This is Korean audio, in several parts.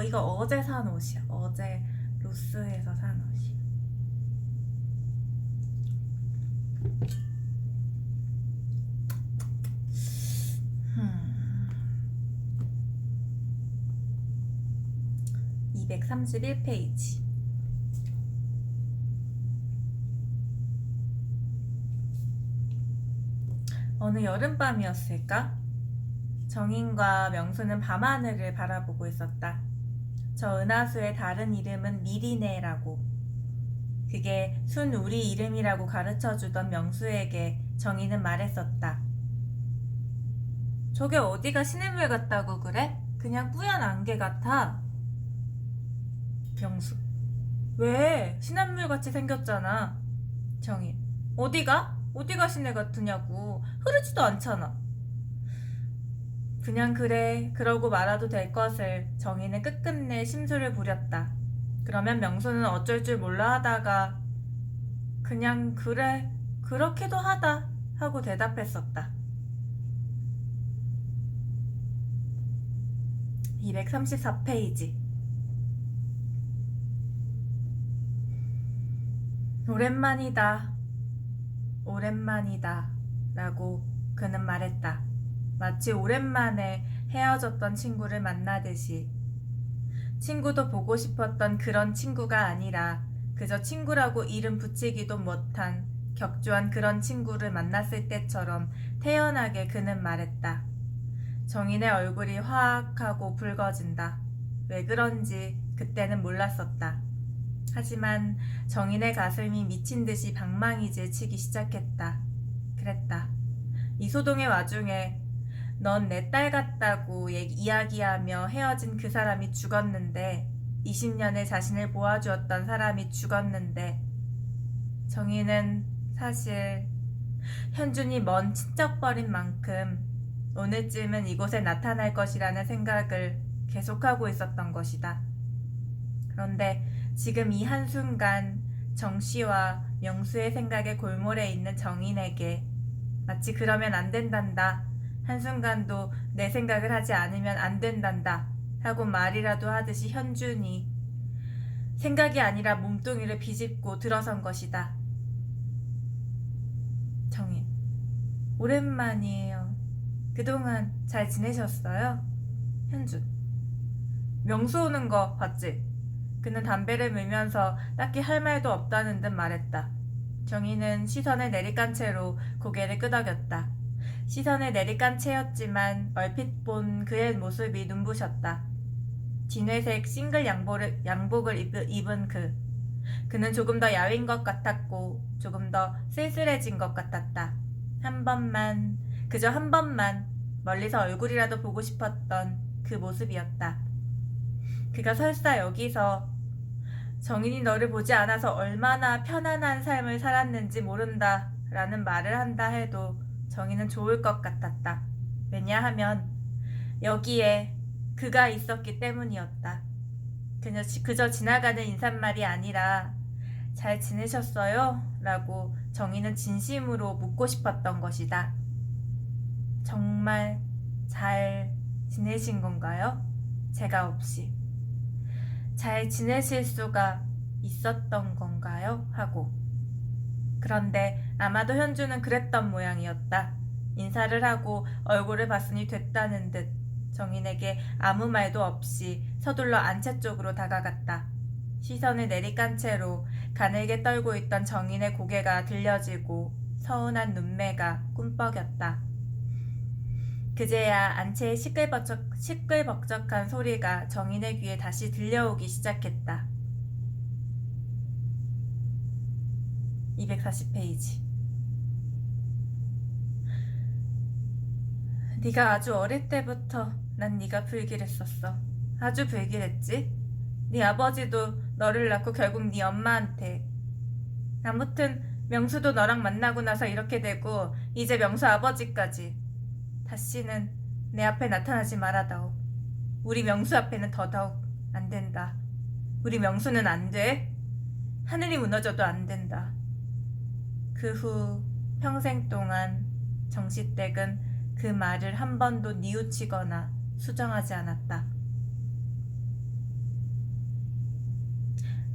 이거 어제 산 옷이야. 어제 로스에서 산 옷이야. 231페이지. 어느 여름밤이었을까? 정인과 명수는 밤하늘을 바라보고 있었다. 저 은하수의 다른 이름은 미리네라고. 그게 순우리 이름이라고 가르쳐주던 명수에게 정인은 말했었다. 저게 어디가 시냇물 같다고 그래? 그냥 뿌연 안개 같아. 명수. 왜? 시냇물같이 생겼잖아. 정인. 어디가? 어디가 시내 같으냐고. 흐르지도 않잖아. 그냥 그래. 그러고 말아도 될 것을 정인은 끝끝내 심술을 부렸다. 그러면 명수는 어쩔 줄 몰라 하다가 그냥 그래. 그렇게도 하다 하고 대답했었다. 234페이지. 오랜만이다. 오랜만이다. 라고 그는 말했다. 마치 오랜만에 헤어졌던 친구를 만나듯이. 친구도 보고 싶었던 그런 친구가 아니라 그저 친구라고 이름 붙이기도 못한 격주한 그런 친구를 만났을 때처럼 태연하게 그는 말했다. 정인의 얼굴이 화악하고 붉어진다. 왜 그런지 그때는 몰랐었다. 하지만 정인의 가슴이 미친 듯이 방망이질 치기 시작했다. 그랬다. 이소동의 와중에 넌 내 딸 같다고 이야기하며 헤어진 그 사람이 죽었는데 20년의 자신을 보아주었던 사람이 죽었는데 정인은 사실 현준이 먼 친척버린 만큼 오늘쯤은 이곳에 나타날 것이라는 생각을 계속하고 있었던 것이다. 그런데 지금 이 한순간 정씨와 명수의 생각에 골몰해 있는 정인에게 마치 그러면 안 된단다. 한순간도 내 생각을 하지 않으면 안 된단다. 하고 말이라도 하듯이 현준이 생각이 아니라 몸뚱이를 비집고 들어선 것이다. 정인. 오랜만이에요. 그동안 잘 지내셨어요? 현준. 명수 오는 거 봤지? 그는 담배를 물면서 딱히 할 말도 없다는 듯 말했다. 정인은 시선을 내리깐 채로 고개를 끄덕였다. 시선을 내리깐 채였지만 얼핏 본 그의 모습이 눈부셨다. 진회색 싱글 양복을 입은 그는 조금 더 야윈 것 같았고 조금 더 쓸쓸해진 것 같았다. 그저 한 번만 멀리서 얼굴이라도 보고 싶었던 그 모습이었다. 그가 설사 여기서 정인이 너를 보지 않아서 얼마나 편안한 삶을 살았는지 모른다 라는 말을 한다 해도 정인은 좋을 것 같았다. 왜냐하면 여기에 그가 있었기 때문이었다. 그저 지나가는 인사말이 아니라 잘 지내셨어요? 라고 정인은 진심으로 묻고 싶었던 것이다. 정말 잘 지내신 건가요? 제가 없이. 잘 지내실 수가 있었던 건가요? 하고. 그런데 아마도 현주는 그랬던 모양이었다. 인사를 하고 얼굴을 봤으니 됐다는 듯 정인에게 아무 말도 없이 서둘러 안채 쪽으로 다가갔다. 시선을 내리깐 채로 가늘게 떨고 있던 정인의 고개가 들려지고 서운한 눈매가 꿈뻑였다. 그제야 안채의 시끌벅적한 소리가 정인의 귀에 다시 들려오기 시작했다. 240페이지. 네가 아주 어릴 때부터 난 네가 불길했었어. 아주 불길했지? 네 아버지도 너를 낳고 결국 네 엄마한테. 아무튼 명수도 너랑 만나고 나서 이렇게 되고 이제 명수 아버지까지. 다시는 내 앞에 나타나지 말아다오. 우리 명수 앞에는 더더욱 안 된다. 우리 명수는 안 돼. 하늘이 무너져도 안 된다. 그 후 평생 동안 정시댁은 그 말을 한 번도 뉘우치거나 수정하지 않았다.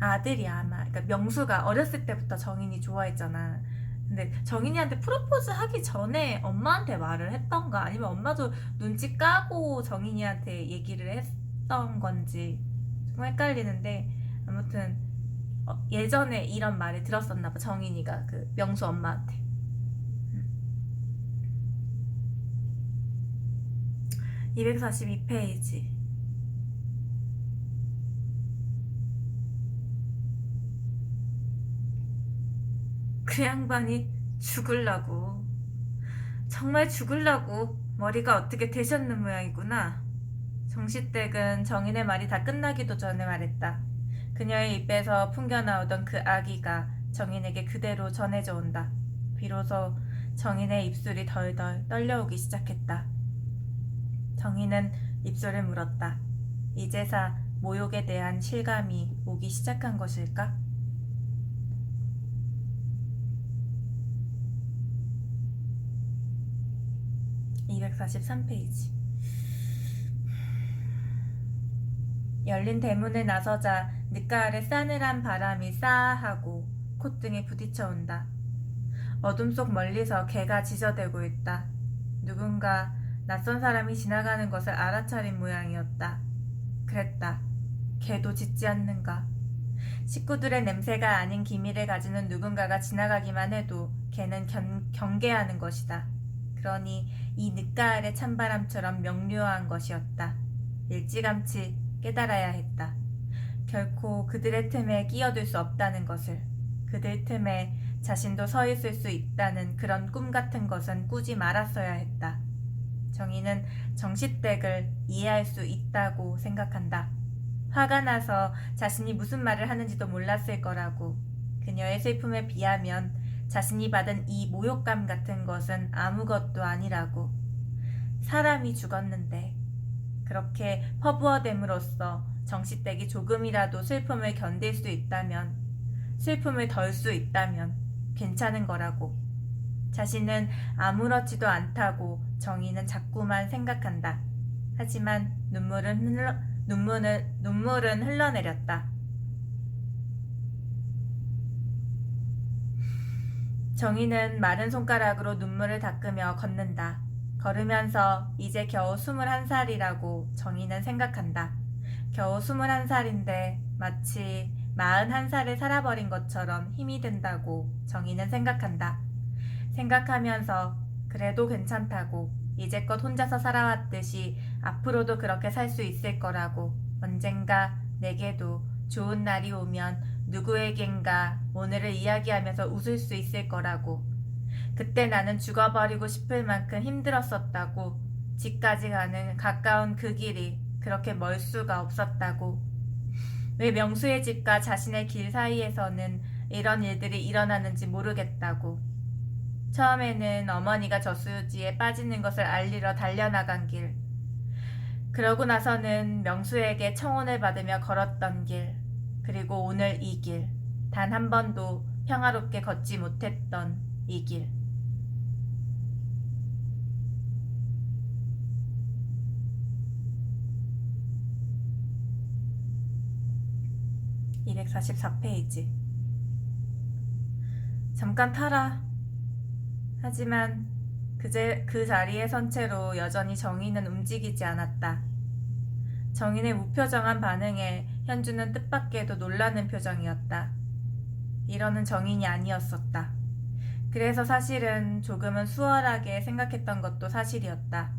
아들이 아마, 그러니까 명수가 어렸을 때부터 정인이 좋아했잖아. 근데 정인이한테 프로포즈 하기 전에 엄마한테 말을 했던가 아니면 엄마도 눈치 까고 정인이한테 얘기를 했던 건지 좀 헷갈리는데, 아무튼 예전에 이런 말을 들었었나 봐, 정인이가 그 명수 엄마한테. 242페이지. 그 양반이 죽을라고, 정말 죽을라고 머리가 어떻게 되셨는 모양이구나. 정시댁은 정인의 말이 다 끝나기도 전에 말했다. 그녀의 입에서 풍겨나오던 그 아기가 정인에게 그대로 전해져 온다. 비로소 정인의 입술이 덜덜 떨려오기 시작했다. 정인은 입술을 물었다. 이제사 모욕에 대한 실감이 오기 시작한 것일까? 243페이지. 열린 대문에 나서자 늦가을에 싸늘한 바람이 싸하고 콧등에 부딪혀 온다. 어둠 속 멀리서 개가 짖어대고 있다. 누군가 낯선 사람이 지나가는 것을 알아차린 모양이었다. 그랬다. 개도 짖지 않는가? 식구들의 냄새가 아닌 기미를 가지는 누군가가 지나가기만 해도 개는 경계하는 것이다. 그러니 이 늦가을의 찬바람처럼 명료한 것이었다. 일찌감치 깨달아야 했다. 결코 그들의 틈에 끼어들 수 없다는 것을. 그들 틈에 자신도 서 있을 수 있다는 그런 꿈 같은 것은 꾸지 말았어야 했다. 정희는 정시댁을 이해할 수 있다고 생각한다. 화가 나서 자신이 무슨 말을 하는지도 몰랐을 거라고. 그녀의 슬픔에 비하면 자신이 받은 이 모욕감 같은 것은 아무것도 아니라고. 사람이 죽었는데 그렇게 퍼부어됨으로써 정시댁이 조금이라도 슬픔을 견딜 수 있다면, 슬픔을 덜 수 있다면 괜찮은 거라고. 자신은 아무렇지도 않다고 정희는 자꾸만 생각한다. 하지만 눈물은 흘러내렸다. 정희는 마른 손가락으로 눈물을 닦으며 걷는다. 걸으면서 이제 겨우 21살이라고 정희는 생각한다. 겨우 21살인데 마치 41살을 살아버린 것처럼 힘이 든다고 정희는 생각한다. 생각하면서 그래도 괜찮다고, 이제껏 혼자서 살아왔듯이 앞으로도 그렇게 살 수 있을 거라고, 언젠가 내게도 좋은 날이 오면 누구에겐가 오늘을 이야기하면서 웃을 수 있을 거라고. 그때 나는 죽어버리고 싶을 만큼 힘들었었다고. 집까지 가는 가까운 그 길이 그렇게 멀 수가 없었다고. 왜 명수의 집과 자신의 길 사이에서는 이런 일들이 일어나는지 모르겠다고. 처음에는 어머니가 저수지에 빠지는 것을 알리러 달려나간 길, 그러고 나서는 명수에게 청혼을 받으며 걸었던 길, 그리고 오늘 이 길, 단 한 번도 평화롭게 걷지 못했던 이 길. (244페이지) 잠깐 타라. 하지만 그 자리에 선 채로 여전히 정희는 움직이지 않았다. 정인의 무표정한 반응에 현주는 뜻밖에도 놀라는 표정이었다. 이러는 정인이 아니었었다. 그래서 사실은 조금은 수월하게 생각했던 것도 사실이었다.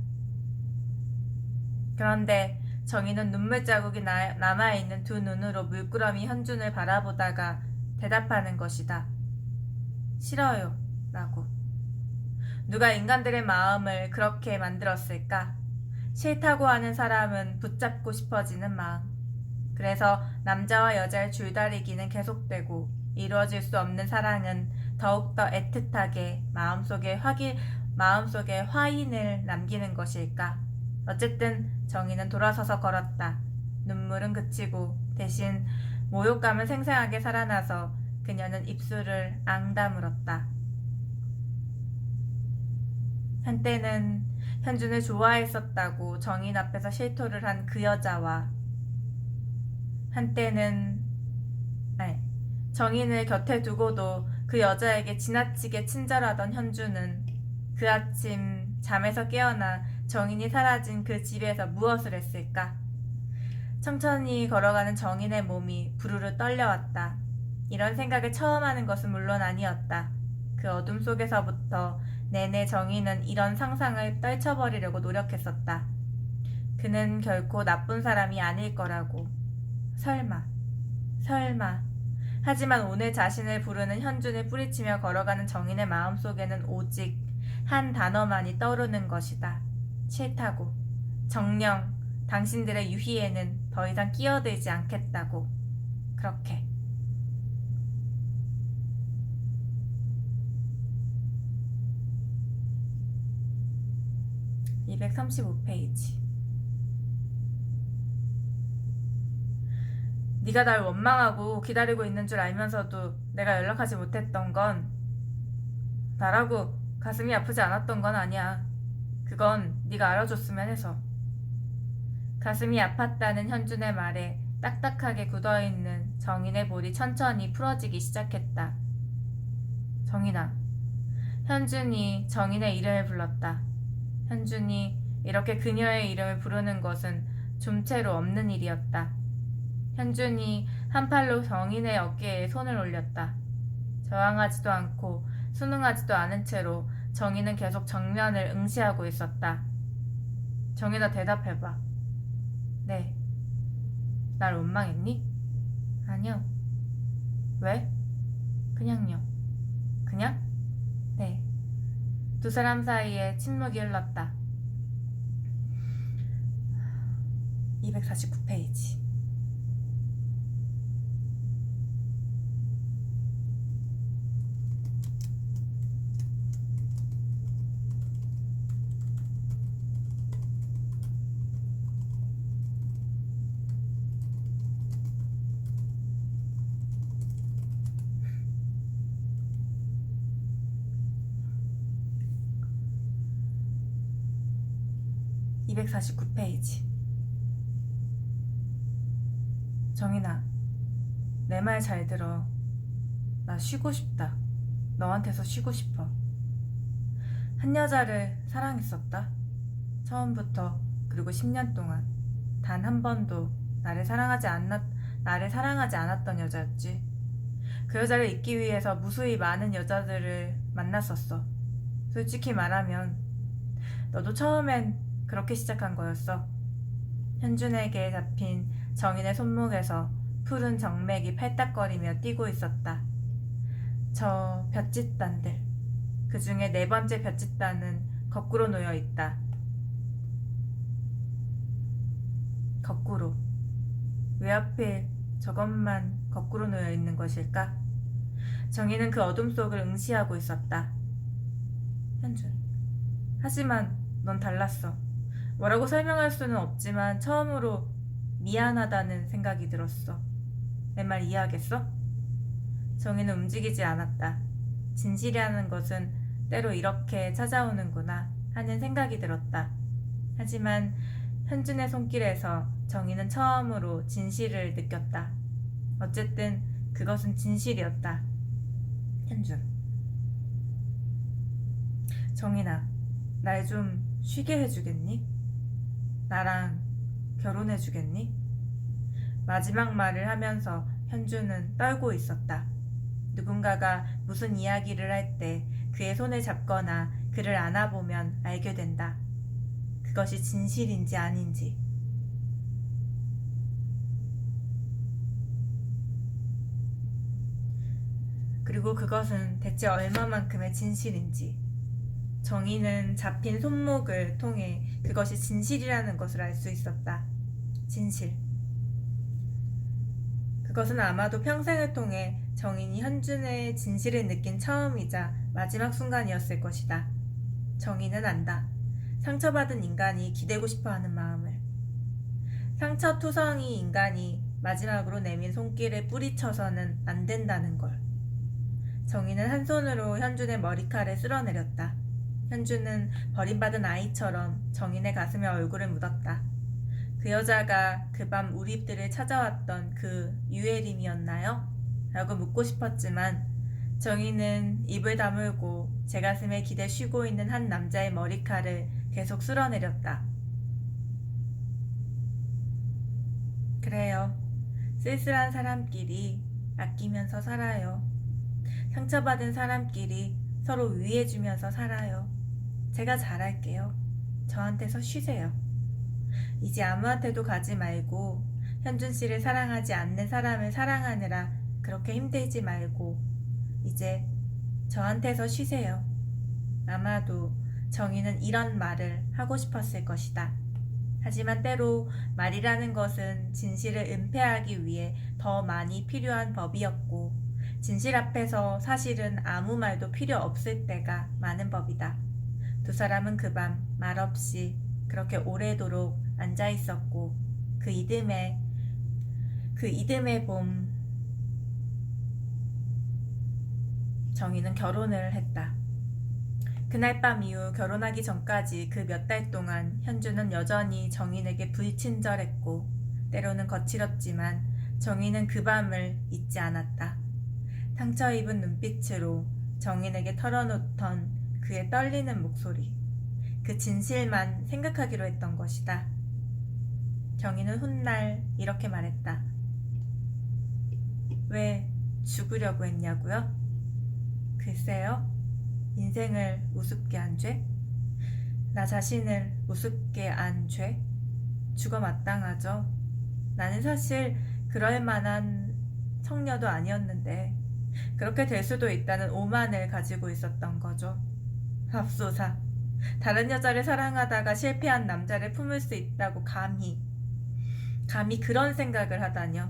그런데 정인은 눈물 자국이 남아있는 두 눈으로 물끄러미 현준을 바라보다가 대답하는 것이다. 싫어요. 라고. 누가 인간들의 마음을 그렇게 만들었을까? 싫다고 하는 사람은 붙잡고 싶어지는 마음. 그래서 남자와 여자의 줄다리기는 계속되고 이루어질 수 없는 사랑은 더욱더 애틋하게 마음속에 화인을 남기는 것일까? 어쨌든 정희는 돌아서서 걸었다. 눈물은 그치고 대신 모욕감은 생생하게 살아나서 그녀는 입술을 앙다물었다. 한때는 현준을 좋아했었다고 정인 앞에서 실토를 한 그 여자와, 한때는 아니, 정인을 곁에 두고도 그 여자에게 지나치게 친절하던 현주는 그 아침 잠에서 깨어나 정인이 사라진 그 집에서 무엇을 했을까? 천천히 걸어가는 정인의 몸이 부르르 떨려왔다. 이런 생각을 처음 하는 것은 물론 아니었다. 그 어둠 속에서부터 내내 정인은 이런 상상을 떨쳐버리려고 노력했었다. 그는 결코 나쁜 사람이 아닐 거라고. 설마. 하지만 오늘 자신을 부르는 현준을 뿌리치며 걸어가는 정인의 마음속에는 오직 한 단어만이 떠오르는 것이다. 싫다고. 정녕 당신들의 유희에는 더 이상 끼어들지 않겠다고. 그렇게. (235페이지) 네가 날 원망하고 기다리고 있는 줄 알면서도 내가 연락하지 못했던 건 나라고 가슴이 아프지 않았던 건 아니야. 그건 네가 알아줬으면 해서. 가슴이 아팠다는 현준의 말에 딱딱하게 굳어있는 정인의 볼이 천천히 풀어지기 시작했다. 정인아. 현준이 정인의 이름을 불렀다. 현준이 이렇게 그녀의 이름을 부르는 것은 좀채로 없는 일이었다. 현준이 한 팔로 정인의 어깨에 손을 올렸다. 저항하지도 않고 순응하지도 않은 채로 정인은 계속 정면을 응시하고 있었다. 정인아, 대답해봐. 네. 날 원망했니? 아니요. 왜? 그냥요. 그냥? 네. 두 사람 사이에 침묵이 흘렀다. 249페이지. (249페이지) 정인아, 내 말 잘 들어. 나 쉬고 싶다. 너한테서 쉬고 싶어. 한 여자를 사랑했었다. 처음부터. 그리고 10년 동안 단 한 번도 나를 사랑하지 않았던 여자였지. 그 여자를 잊기 위해서 무수히 많은 여자들을 만났었어. 솔직히 말하면 너도 처음엔 그렇게 시작한 거였어. 현준에게 잡힌 정인의 손목에서 푸른 정맥이 팔딱거리며 뛰고 있었다. 저 볏짓단들. 그 중에 4번째 볏짓단은 거꾸로 놓여 있다. 거꾸로. 왜 하필 저것만 거꾸로 놓여 있는 것일까? 정인은 그 어둠 속을 응시하고 있었다. 현준. 하지만 넌 달랐어. 뭐라고 설명할 수는 없지만 처음으로 미안하다는 생각이 들었어. 내 말 이해하겠어? 정인은 움직이지 않았다. 진실이라는 것은 때로 이렇게 찾아오는구나 하는 생각이 들었다. 하지만 현준의 손길에서 정인은 처음으로 진실을 느꼈다. 어쨌든 그것은 진실이었다. 현준. 정인아, 날 좀 쉬게 해주겠니? 나랑 결혼해주겠니? 마지막 말을 하면서 현준은 떨고 있었다. 누군가가 무슨 이야기를 할 때 그의 손을 잡거나 그를 안아보면 알게 된다. 그것이 진실인지 아닌지. 그리고 그것은 대체 얼마만큼의 진실인지. 정인은 잡힌 손목을 통해 그것이 진실이라는 것을 알 수 있었다. 진실. 그것은 아마도 평생을 통해 정인이 현준의 진실을 느낀 처음이자 마지막 순간이었을 것이다. 정인은 안다. 상처받은 인간이 기대고 싶어하는 마음을. 상처투성이 인간이 마지막으로 내민 손길에 뿌리쳐서는 안 된다는 걸. 정인은 한 손으로 현준의 머리칼을 쓸어내렸다. 현준은 버림받은 아이처럼 정인의 가슴에 얼굴을 묻었다. 그 여자가 그 밤 우리 집들을 찾아왔던 그 유혜림이었나요? 라고 묻고 싶었지만 정희는 입을 다물고 제 가슴에 기대 쉬고 있는 한 남자의 머리칼을 계속 쓸어내렸다. 그래요. 쓸쓸한 사람끼리 아끼면서 살아요. 상처받은 사람끼리 서로 위해주면서 살아요. 제가 잘할게요. 저한테서 쉬세요. 이제 아무한테도 가지 말고 현준 씨를 사랑하지 않는 사람을 사랑하느라 그렇게 힘들지 말고 이제 저한테서 쉬세요. 아마도 정희는 이런 말을 하고 싶었을 것이다. 하지만 때로 말이라는 것은 진실을 은폐하기 위해 더 많이 필요한 법이었고 진실 앞에서 사실은 아무 말도 필요 없을 때가 많은 법이다. 두 사람은 그 밤 말없이 그렇게 오래도록 앉아 있었고 그 이듬해 봄 정희는 결혼을 했다. 그날 밤 이후 결혼하기 전까지 그 몇 달 동안 현주는 여전히 정인에게 불친절했고 때로는 거칠었지만 정인은 그 밤을 잊지 않았다. 상처 입은 눈빛으로 정인에게 털어놓던 그의 떨리는 목소리, 그 진실만 생각하기로 했던 것이다. 정인은 훗날 이렇게 말했다. 왜 죽으려고 했냐고요? 글쎄요. 인생을 우습게 한 죄? 나 자신을 우습게 안 죄? 죽어 마땅하죠. 나는 사실 그럴 만한 성녀도 아니었는데 그렇게 될 수도 있다는 오만을 가지고 있었던 거죠. 맙소사. 다른 여자를 사랑하다가 실패한 남자를 품을 수 있다고 감히 그런 생각을 하다뇨.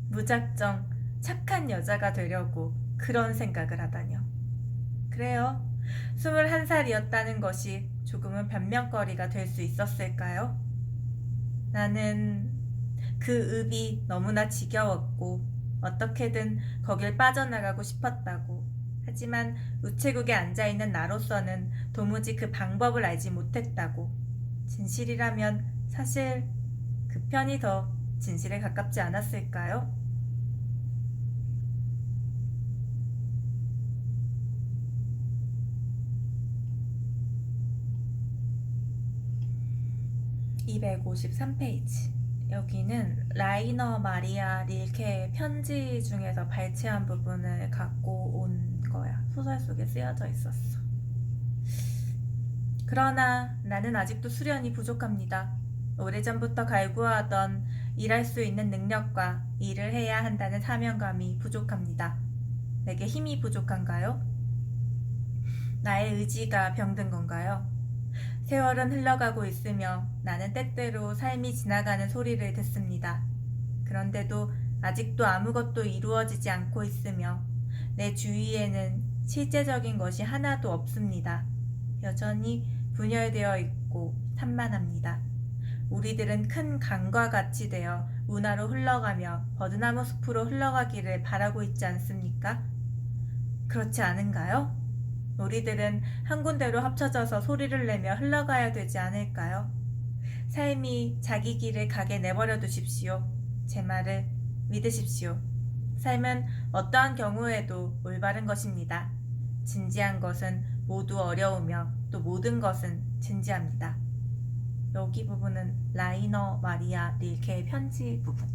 무작정 착한 여자가 되려고 그런 생각을 하다뇨. 그래요. 21살이었다는 것이 조금은 변명거리가 될 수 있었을까요? 나는 그 읍이 너무나 지겨웠고 어떻게든 거길 빠져나가고 싶었다고. 하지만 우체국에 앉아있는 나로서는 도무지 그 방법을 알지 못했다고. 진실이라면 사실 그 편이 더 진실에 가깝지 않았을까요? (253페이지) 여기는 라이너 마리아 릴케의 편지 중에서 발췌한 부분을 갖고 온 거야. 소설 속에 쓰여져 있었어. 그러나 나는 아직도 수련이 부족합니다. 오래전부터 갈구하던 일할 수 있는 능력과 일을 해야 한다는 사명감이 부족합니다. 내게 힘이 부족한가요? 나의 의지가 병든 건가요? 세월은 흘러가고 있으며 나는 때때로 삶이 지나가는 소리를 듣습니다. 그런데도 아직도 아무것도 이루어지지 않고 있으며 내 주위에는 실제적인 것이 하나도 없습니다. 여전히 분열되어 있고 산만합니다. 우리들은 큰 강과 같이 되어 운하로 흘러가며 버드나무 숲으로 흘러가기를 바라고 있지 않습니까? 그렇지 않은가요? 우리들은 한 군데로 합쳐져서 소리를 내며 흘러가야 되지 않을까요? 삶이 자기 길을 가게 내버려 두십시오. 제 말을 믿으십시오. 삶은 어떠한 경우에도 올바른 것입니다. 진지한 것은 모두 어려우며 또 모든 것은 진지합니다. 여기 부분은 라이너 마리아 릴케의 편지 부분.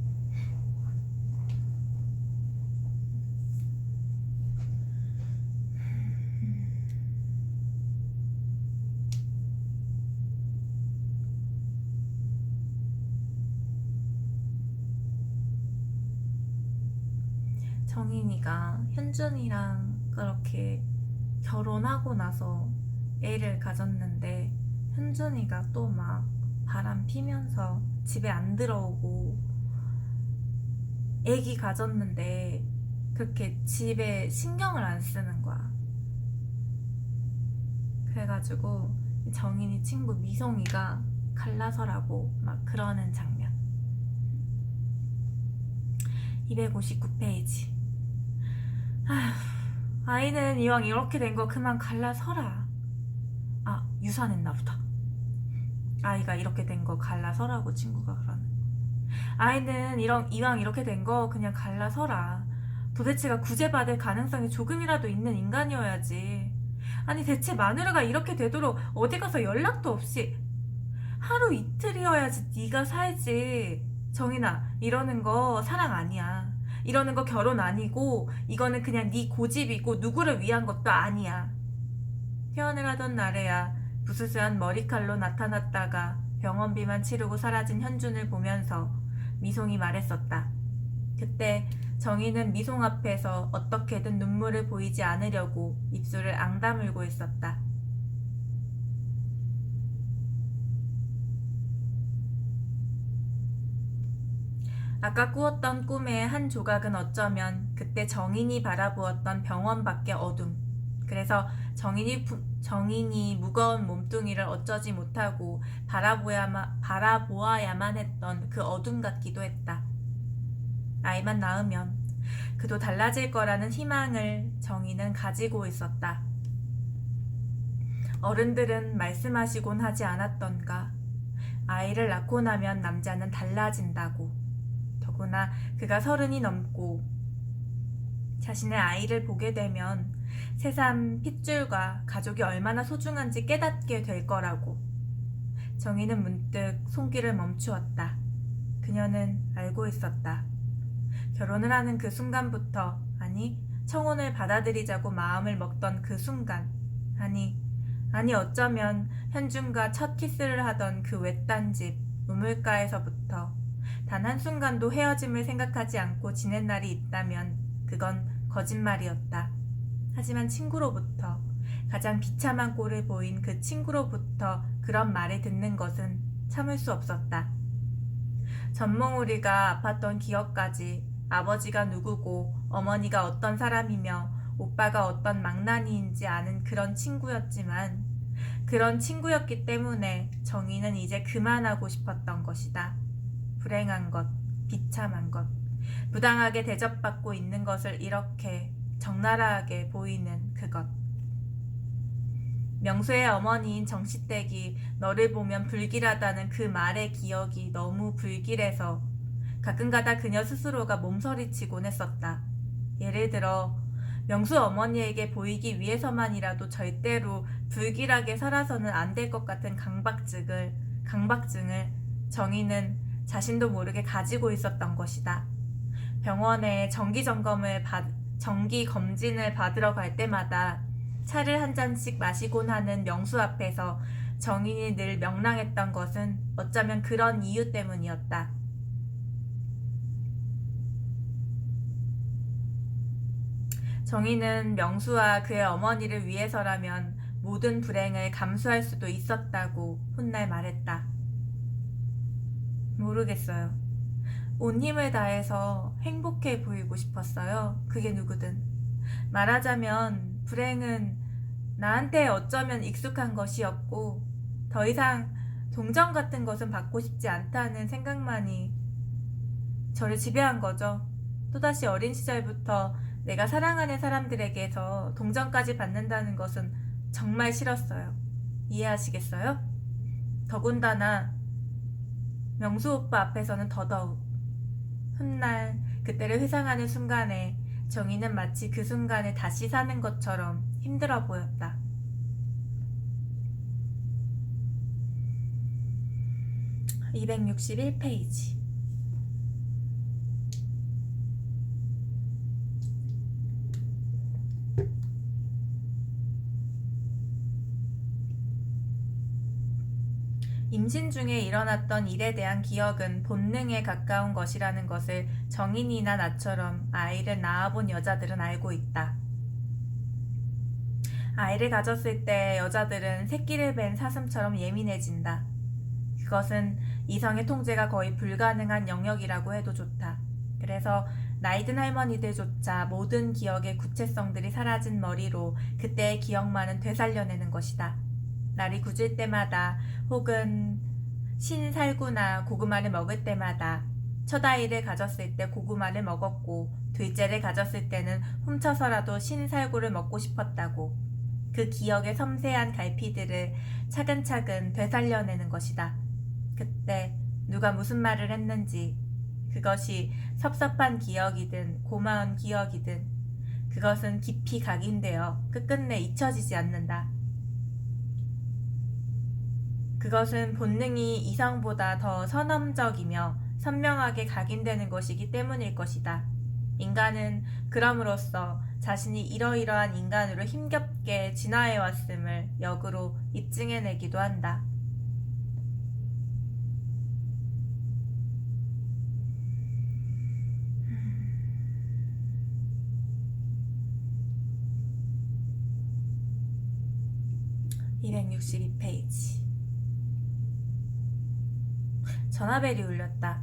정인이가 현준이랑 그렇게 결혼하고 나서 애를 가졌는데 현준이가 또 막 바람 피면서 집에 안 들어오고 애기 가졌는데 그렇게 집에 신경을 안 쓰는 거야. 그래가지고 정인이 친구 미송이가 갈라서라고 막 그러는 장면. 259페이지. 아이는 이왕 이렇게 된 거 그만 갈라서라. 유산했나 보다. 아이가 이렇게 된 거 갈라서라고 친구가 그러는. 아이는 이왕 이렇게 된 거 그냥 갈라서라. 도대체가 구제받을 가능성이 조금이라도 있는 인간이어야지. 아니 대체 마누라가 이렇게 되도록 어디 가서 연락도 없이 하루 이틀이어야지 네가 살지. 정인아, 이러는 거 사랑 아니야. 이러는 거 결혼 아니고 이거는 그냥 네 고집이고 누구를 위한 것도 아니야. 퇴원을 하던 날에야 부스스한 머리칼로 나타났다가 병원비만 치르고 사라진 현준을 보면서 미송이 말했었다. 그때 정희는 미송 앞에서 어떻게든 눈물을 보이지 않으려고 입술을 앙다물고 있었다. 아까 꾸었던 꿈의 한 조각은 어쩌면 그때 정인이 바라보았던 병원 밖의 어둠. 그래서 정인이 무거운 몸뚱이를 어쩌지 못하고 바라보아야만 했던 그 어둠 같기도 했다. 아이만 낳으면 그도 달라질 거라는 희망을 정인은 가지고 있었다. 어른들은 말씀하시곤 하지 않았던가. 아이를 낳고 나면 남자는 달라진다고. 더구나 그가 30이 넘고 자신의 아이를 보게 되면 새삼 핏줄과 가족이 얼마나 소중한지 깨닫게 될 거라고. 정희는 문득 손길을 멈추었다. 그녀는 알고 있었다. 결혼을 하는 그 순간부터, 아니 청혼을 받아들이자고 마음을 먹던 그 순간, 아니 어쩌면 현준과 첫 키스를 하던 그 외딴 집 우물가에서부터 단 한순간도 헤어짐을 생각하지 않고 지낸 날이 있다면 그건 거짓말이었다. 하지만 친구로부터, 가장 비참한 꼴을 보인 그 친구로부터 그런 말을 듣는 것은 참을 수 없었다. 전몽우리가 아팠던 기억까지 아버지가 누구고 어머니가 어떤 사람이며 오빠가 어떤 망나니인지 아는 그런 친구였지만 그런 친구였기 때문에 정희는 이제 그만하고 싶었던 것이다. 불행한 것, 비참한 것, 부당하게 대접받고 있는 것을 이렇게 적나라하게 보이는 그것. 명수의 어머니인 정시댁이 너를 보면 불길하다는 그 말의 기억이 너무 불길해서 가끔가다 그녀 스스로가 몸서리치곤 했었다. 예를 들어 명수 어머니에게 보이기 위해서만이라도 절대로 불길하게 살아서는 안 될 것 같은 강박증을 정희는 자신도 모르게 가지고 있었던 것이다. 병원에 정기 검진을 받으러 갈 때마다 차를 한 잔씩 마시곤 하는 명수 앞에서 정인이 늘 명랑했던 것은 어쩌면 그런 이유 때문이었다. 정인은 명수와 그의 어머니를 위해서라면 모든 불행을 감수할 수도 있었다고 훗날 말했다. 모르겠어요. 온 힘을 다해서 행복해 보이고 싶었어요. 그게 누구든. 말하자면 불행은 나한테 어쩌면 익숙한 것이었고 더 이상 동정 같은 것은 받고 싶지 않다는 생각만이 저를 지배한 거죠. 또다시 어린 시절부터 내가 사랑하는 사람들에게서 동정까지 받는다는 것은 정말 싫었어요. 이해하시겠어요? 더군다나 명수 오빠 앞에서는 더더욱. 훗날 그때를 회상하는 순간에 정희는 마치 그 순간을 다시 사는 것처럼 힘들어 보였다. (261페이지) 임신 중에 일어났던 일에 대한 기억은 본능에 가까운 것이라는 것을 정인이나 나처럼 아이를 낳아본 여자들은 알고 있다. 아이를 가졌을 때 여자들은 새끼를 뵌 사슴처럼 예민해진다. 그것은 이성의 통제가 거의 불가능한 영역이라고 해도 좋다. 그래서 나이든 할머니들조차 모든 기억의 구체성들이 사라진 머리로 그때의 기억만은 되살려내는 것이다. 날이 굳을 때마다 혹은 신살구나 고구마를 먹을 때마다 첫 아이를 가졌을 때 고구마를 먹었고 둘째를 가졌을 때는 훔쳐서라도 신살구를 먹고 싶었다고. 그 기억의 섬세한 갈피들을 차근차근 되살려내는 것이다. 그때 누가 무슨 말을 했는지, 그것이 섭섭한 기억이든 고마운 기억이든 그것은 깊이 각인되어 끝끝내 잊혀지지 않는다. 그것은 본능이 이성보다 더 선험적이며 선명하게 각인되는 것이기 때문일 것이다. 인간은 그럼으로써 자신이 이러이러한 인간으로 힘겹게 진화해왔음을 역으로 입증해내기도 한다. (262페이지) 전화벨이 울렸다.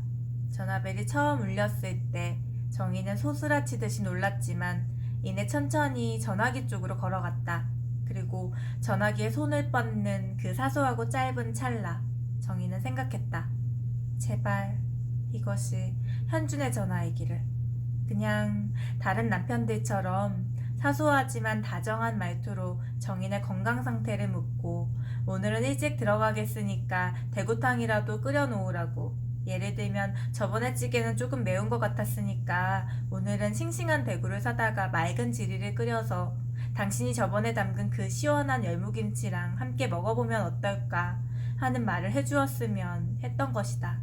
전화벨이 처음 울렸을 때 정희는 소스라치듯이 놀랐지만 이내 천천히 전화기 쪽으로 걸어갔다. 그리고 전화기에 손을 뻗는 그 사소하고 짧은 찰나 정희는 생각했다. 제발 이것이 현준의 전화이기를. 그냥 다른 남편들처럼 사소하지만 다정한 말투로 정인의 건강 상태를 묻고 오늘은 일찍 들어가겠으니까 대구탕이라도 끓여놓으라고. 예를 들면 저번에 찌개는 조금 매운 것 같았으니까 오늘은 싱싱한 대구를 사다가 맑은 지리를 끓여서 당신이 저번에 담근 그 시원한 열무김치랑 함께 먹어보면 어떨까 하는 말을 해주었으면 했던 것이다.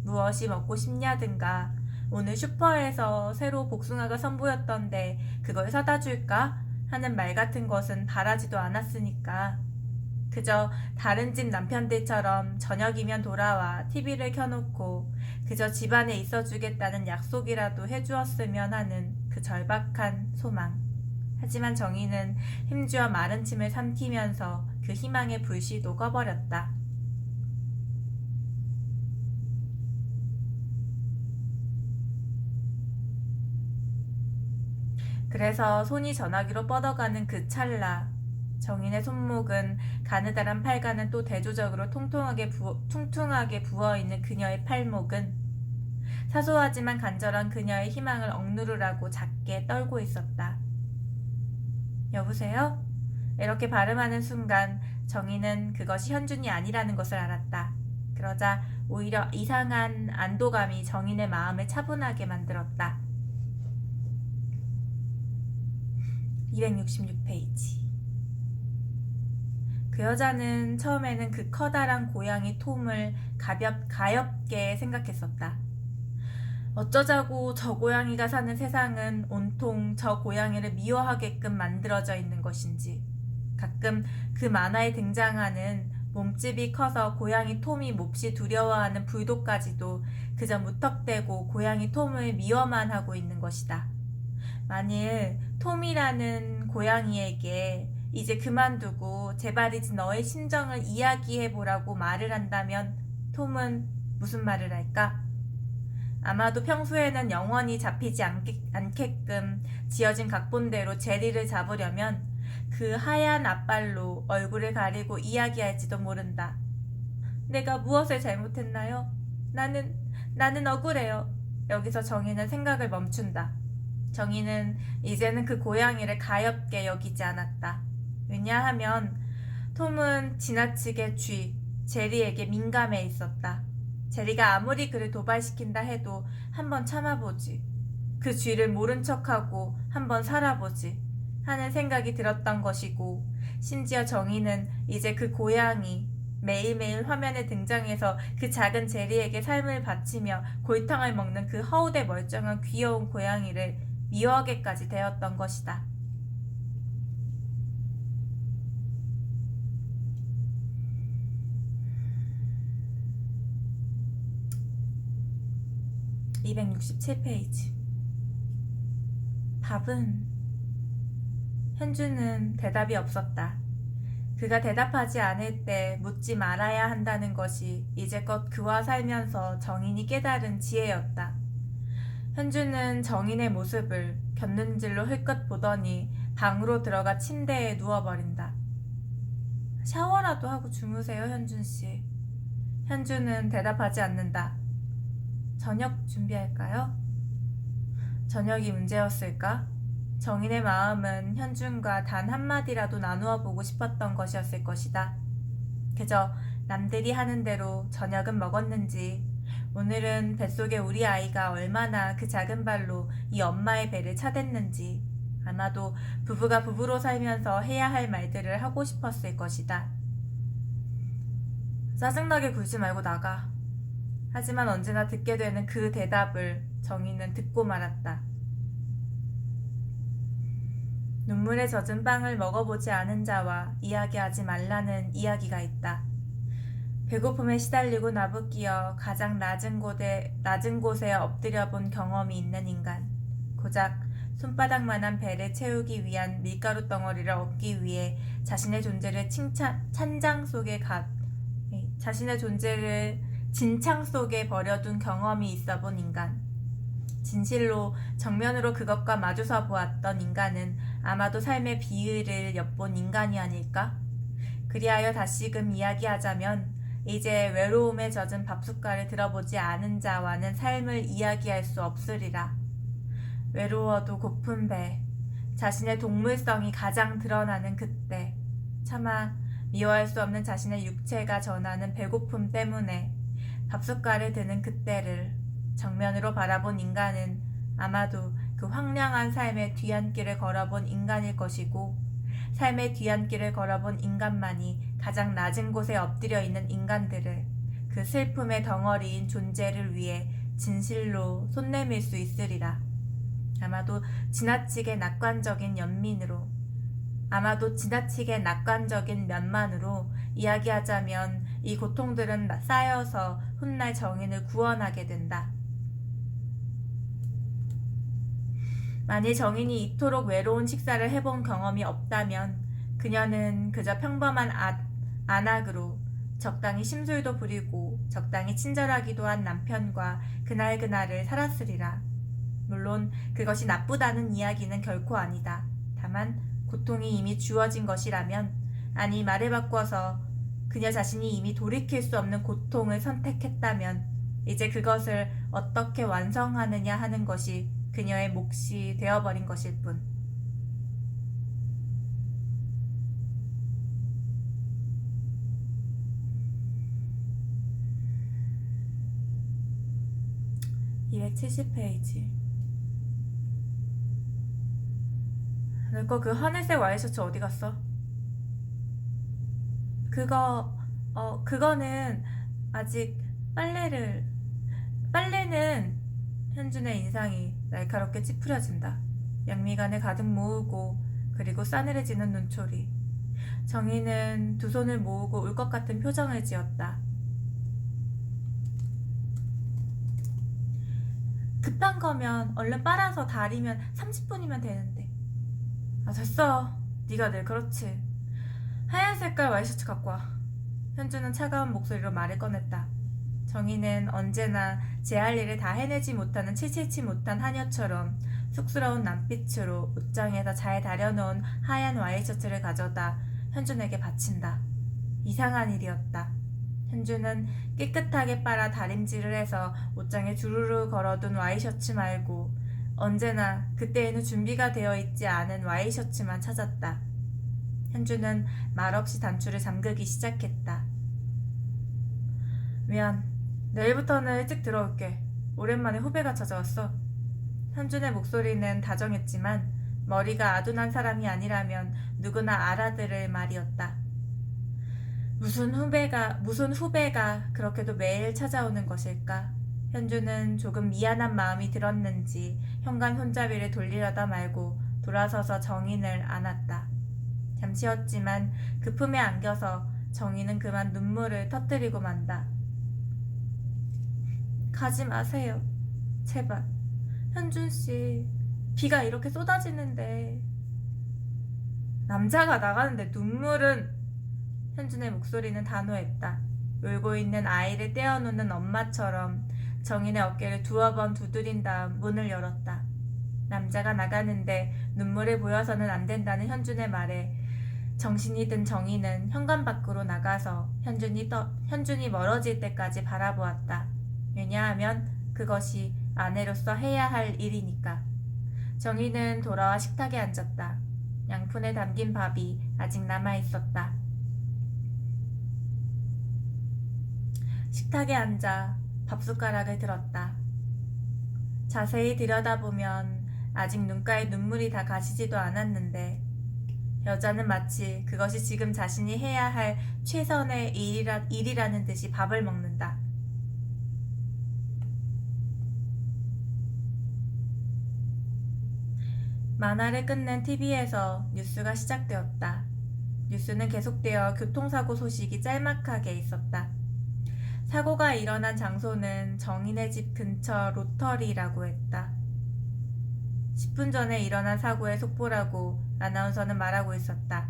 무엇이 먹고 싶냐든가 오늘 슈퍼에서 새로 복숭아가 선보였던데 그걸 사다 줄까? 하는 말 같은 것은 바라지도 않았으니까 그저 다른 집 남편들처럼 저녁이면 돌아와 TV를 켜놓고 그저 집안에 있어주겠다는 약속이라도 해주었으면 하는 그 절박한 소망. 하지만 정희는 힘주어 마른 침을 삼키면서 그 희망의 불씨도 꺼버렸다. 그래서 손이 전화기로 뻗어가는 그 찰나 정인의 손목은 가느다란 팔과는 또 대조적으로 퉁퉁하게 부어있는 그녀의 팔목은 사소하지만 간절한 그녀의 희망을 억누르라고 작게 떨고 있었다. 여보세요? 이렇게 발음하는 순간 정인은 그것이 현준이 아니라는 것을 알았다. 그러자 오히려 이상한 안도감이 정인의 마음을 차분하게 만들었다. 266페이지. 그 여자는 처음에는 그 커다란 고양이 톰을 가엽게 생각했었다. 어쩌자고 저 고양이가 사는 세상은 온통 저 고양이를 미워하게끔 만들어져 있는 것인지. 가끔 그 만화에 등장하는 몸집이 커서 고양이 톰이 몹시 두려워하는 불독까지도 그저 무턱대고 고양이 톰을 미워만 하고 있는 것이다. 만일 톰이라는 고양이에게 이제 그만두고 제발이지 너의 심정을 이야기해보라고 말을 한다면 톰은 무슨 말을 할까? 아마도 평소에는 영원히 잡히지 않게끔 지어진 각본대로 제리를 잡으려면 그 하얀 앞발로 얼굴을 가리고 이야기할지도 모른다. 내가 무엇을 잘못했나요? 나는 억울해요. 여기서 정희는 생각을 멈춘다. 정희는 이제는 그 고양이를 가엽게 여기지 않았다. 왜냐하면 톰은 지나치게 제리에게 민감해 있었다. 제리가 아무리 그를 도발시킨다 해도 한번 참아보지. 그 쥐를 모른 척하고 한번 살아보지 하는 생각이 들었던 것이고 심지어 정희는 이제 그 고양이 매일매일 화면에 등장해서 그 작은 제리에게 삶을 바치며 골탕을 먹는 그 허우대 멀쩡한 귀여운 고양이를 미워하게까지 되었던 것이다. (267페이지) 밥은? 현주는 대답이 없었다. 그가 대답하지 않을 때 묻지 말아야 한다는 것이 이제껏 그와 살면서 정인이 깨달은 지혜였다. 현주는 정인의 모습을 곁눈질로 흘끗 보더니 방으로 들어가 침대에 누워버린다. 샤워라도 하고 주무세요, 현준씨. 현주는 대답하지 않는다. 저녁 준비할까요? 저녁이 문제였을까? 정인의 마음은 현준과 단 한마디라도 나누어 보고 싶었던 것이었을 것이다. 그저 남들이 하는 대로 저녁은 먹었는지 오늘은 뱃속에 우리 아이가 얼마나 그 작은 발로 이 엄마의 배를 차댔는지, 아마도 부부가 부부로 살면서 해야 할 말들을 하고 싶었을 것이다. 짜증나게 굴지 말고 나가. 하지만 언제나 듣게 되는 그 대답을 정희는 듣고 말았다. 눈물에 젖은 빵을 먹어보지 않은 자와 이야기하지 말라는 이야기가 있다. 배고픔에 시달리고 나부끼어 가장 낮은 곳에 엎드려 본 경험이 있는 인간. 고작 손바닥만한 배를 채우기 위한 밀가루 덩어리를 얻기 위해 자신의 존재를 진창 속에 버려둔 경험이 있어 본 인간. 진실로 정면으로 그것과 마주서 보았던 인간은 아마도 삶의 비위를 엿본 인간이 아닐까? 그리하여 다시금 이야기하자면 이제 외로움에 젖은 밥숟갈을 들어보지 않은 자와는 삶을 이야기할 수 없으리라. 외로워도 고픈 배, 자신의 동물성이 가장 드러나는 그때, 차마 미워할 수 없는 자신의 육체가 전하는 배고픔 때문에 밥숟갈을 드는 그때를 정면으로 바라본 인간은 아마도 그 황량한 삶의 뒤안길을 걸어본 인간일 것이고, 삶의 뒤안길을 걸어본 인간만이 가장 낮은 곳에 엎드려 있는 인간들을 그 슬픔의 덩어리인 존재를 위해 진실로 손 내밀 수 있으리라. 아마도 지나치게 낙관적인 면만으로 이야기하자면 이 고통들은 쌓여서 훗날 정인을 구원하게 된다. 만일 정인이 이토록 외로운 식사를 해본 경험이 없다면 그녀는 그저 평범한 안악으로 적당히 심술도 부리고 적당히 친절하기도 한 남편과 그날그날을 살았으리라. 물론 그것이 나쁘다는 이야기는 결코 아니다. 다만 고통이 이미 주어진 것이라면, 아니 말을 바꿔서 그녀 자신이 이미 돌이킬 수 없는 고통을 선택했다면 이제 그것을 어떻게 완성하느냐 하는 것이 그녀의 몫이 되어버린 것일 뿐. (270페이지) 너 거 그 하늘색 와이셔츠 어디 갔어? 그거는 아직 빨래는 현준의 인상이 날카롭게 찌푸려진다. 양미간을 가득 모으고 그리고 싸늘해지는 눈초리. 정희는 두 손을 모으고 울 것 같은 표정을 지었다. 급한 거면 얼른 빨아서 다리면 30분이면 되는데. 아 됐어. 네가 늘 그렇지. 하얀 색깔 와이셔츠 갖고 와. 현주는 차가운 목소리로 말을 꺼냈다. 정희는 언제나 제 할 일을 다 해내지 못하는 칠칠치 못한 하녀처럼 쑥스러운 남빛으로 옷장에다 잘 다려놓은 하얀 와이셔츠를 가져다 현준에게 바친다. 이상한 일이었다. 현주는 깨끗하게 빨아 다림질을 해서 옷장에 주르르 걸어둔 와이셔츠 말고 언제나 그때에는 준비가 되어 있지 않은 와이셔츠만 찾았다. 현주는 말없이 단추를 잠그기 시작했다. 미안. 내일부터는 일찍 들어올게. 오랜만에 후배가 찾아왔어. 현준의 목소리는 다정했지만 머리가 아둔한 사람이 아니라면 누구나 알아들을 말이었다. 무슨 후배가 그렇게도 매일 찾아오는 것일까? 현주는 조금 미안한 마음이 들었는지 현관 손잡이를 돌리려다 말고 돌아서서 정인을 안았다. 잠시였지만 그 품에 안겨서 정인은 그만 눈물을 터뜨리고 만다. 가지 마세요. 제발. 현준씨, 비가 이렇게 쏟아지는데. 남자가 나가는데 눈물은... 현준의 목소리는 단호했다. 울고 있는 아이를 떼어놓는 엄마처럼 정인의 어깨를 두어 번 두드린 다음 문을 열었다. 남자가 나가는데 눈물을 보여서는 안 된다는 현준의 말에 정신이 든 정인은 현관 밖으로 나가서 현준이 멀어질 때까지 바라보았다. 왜냐하면 그것이 아내로서 해야 할 일이니까. 정인은 돌아와 식탁에 앉았다. 양푼에 담긴 밥이 아직 남아있었다. 식탁에 앉아 밥숟가락을 들었다. 자세히 들여다보면 아직 눈가에 눈물이 다 가시지도 않았는데 여자는 마치 그것이 지금 자신이 해야 할 최선의 일이라는 듯이 밥을 먹는다. 만화를 끝낸 TV에서 뉴스가 시작되었다. 뉴스는 계속되어 교통사고 소식이 짤막하게 있었다. 사고가 일어난 장소는 정인의 집 근처 로터리라고 했다. 10분 전에 일어난 사고의 속보라고 아나운서는 말하고 있었다.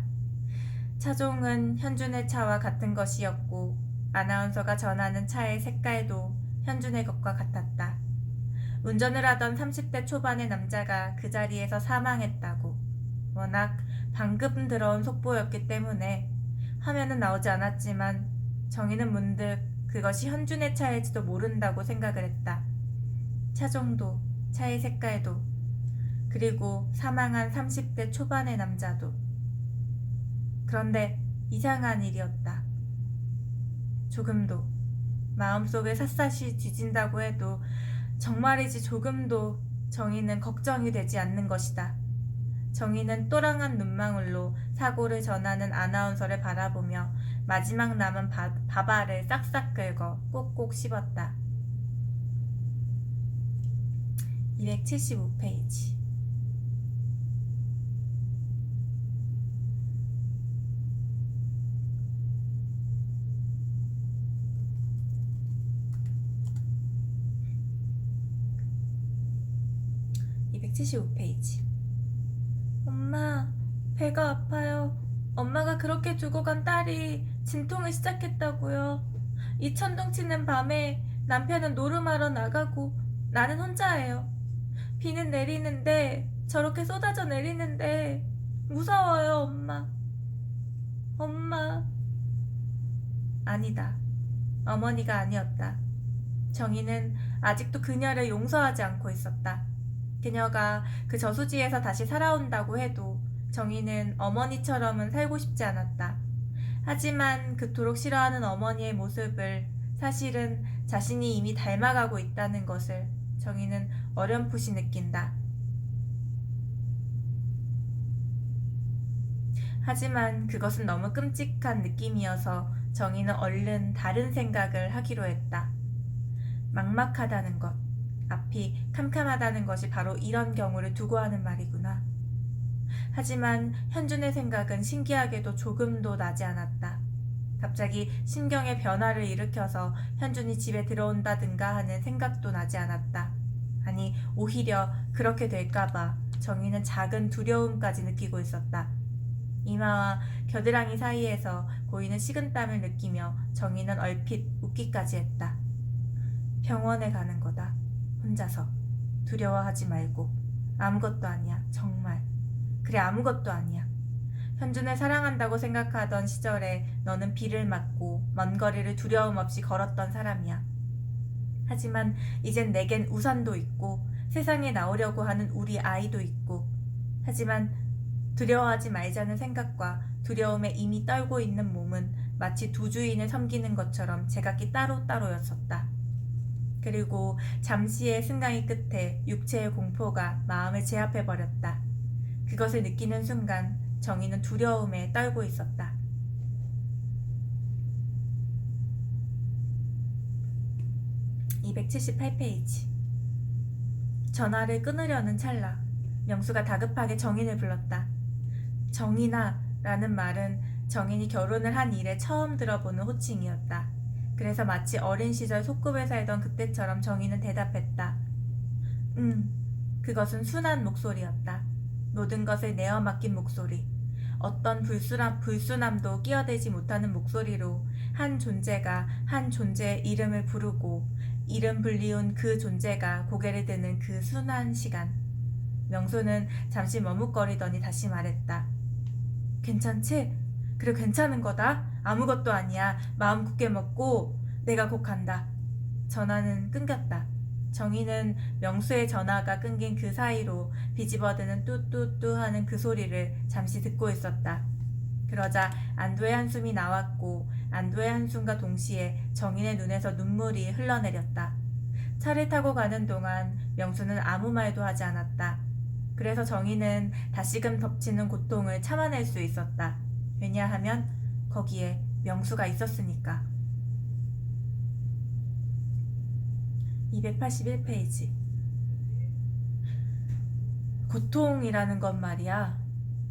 차종은 현준의 차와 같은 것이었고 아나운서가 전하는 차의 색깔도 현준의 것과 같았다. 운전을 하던 30대 초반의 남자가 그 자리에서 사망했다고. 워낙 방금 들어온 속보였기 때문에 화면은 나오지 않았지만 정희는 문득 그것이 현준의 차일지도 모른다고 생각을 했다. 차종도, 차의 색깔도, 그리고 사망한 30대 초반의 남자도. 그런데 이상한 일이었다. 조금도, 마음속을 샅샅이 뒤진다고 해도 정말이지 조금도 정희는 걱정이 되지 않는 것이다. 정희는 또랑한 눈망울로 사고를 전하는 아나운서를 바라보며 마지막 남은 밥알을 싹싹 긁어 꼭꼭 씹었다. 275페이지. 엄마, 배가 아파요. 엄마가 그렇게 두고 간 딸이 진통을 시작했다고요. 이 천둥 치는 밤에 남편은 노름하러 나가고 나는 혼자예요. 비는 내리는데 저렇게 쏟아져 내리는데 무서워요, 엄마. 엄마. 아니다. 어머니가 아니었다. 정희는 아직도 그녀를 용서하지 않고 있었다. 그녀가 그 저수지에서 다시 살아온다고 해도 정희는 어머니처럼은 살고 싶지 않았다. 하지만 그토록 싫어하는 어머니의 모습을 사실은 자신이 이미 닮아가고 있다는 것을 정희는 어렴풋이 느낀다. 하지만 그것은 너무 끔찍한 느낌이어서 정희는 얼른 다른 생각을 하기로 했다. 막막하다는 것, 앞이 캄캄하다는 것이 바로 이런 경우를 두고 하는 말이구나. 하지만 현준의 생각은 신기하게도 조금도 나지 않았다. 갑자기 심경의 변화를 일으켜서 현준이 집에 들어온다든가 하는 생각도 나지 않았다. 아니, 오히려 그렇게 될까봐 정희는 작은 두려움까지 느끼고 있었다. 이마와 겨드랑이 사이에서 고이는 식은땀을 느끼며 정희는 얼핏 웃기까지 했다. 병원에 가는 거다. 혼자서. 두려워하지 말고. 아무것도 아니야. 정말. 그래, 아무것도 아니야. 현준을 사랑한다고 생각하던 시절에 너는 비를 맞고 먼 거리를 두려움 없이 걸었던 사람이야. 하지만 이젠 내겐 우산도 있고 세상에 나오려고 하는 우리 아이도 있고. 하지만 두려워하지 말자는 생각과 두려움에 이미 떨고 있는 몸은 마치 두 주인을 섬기는 것처럼 제각기 따로따로였었다. 그리고 잠시의 승강이 끝에 육체의 공포가 마음을 제압해버렸다. 그것을 느끼는 순간 정희는 두려움에 떨고 있었다. 278페이지. 전화를 끊으려는 찰나 명수가 다급하게 정인을 불렀다. 정인아 라는 말은 정인이 결혼을 한 이래 처음 들어보는 호칭이었다. 그래서 마치 어린 시절 소꿉에 살던 그때처럼 정인은 대답했다. 그것은 순한 목소리였다. 모든 것을 내어 맡긴 목소리. 어떤 불순함도 끼어들지 못하는 목소리로 한 존재가 한 존재의 이름을 부르고 이름 불리운 그 존재가 고개를 드는 그 순한 시간. 명수는 잠시 머뭇거리더니 다시 말했다. 괜찮지? 그래, 괜찮은 거다. 아무것도 아니야. 마음 굳게 먹고 내가 곧 간다. 전화는 끊겼다. 정희는 명수의 전화가 끊긴 그 사이로 비집어드는 뚜뚜뚜 하는 그 소리를 잠시 듣고 있었다. 그러자 안도의 한숨이 나왔고 안도의 한숨과 동시에 정인의 눈에서 눈물이 흘러내렸다. 차를 타고 가는 동안 명수는 아무 말도 하지 않았다. 그래서 정인은 다시금 덮치는 고통을 참아낼 수 있었다. 왜냐하면 거기에 명수가 있었으니까. 281페이지. 고통이라는 것 말이야.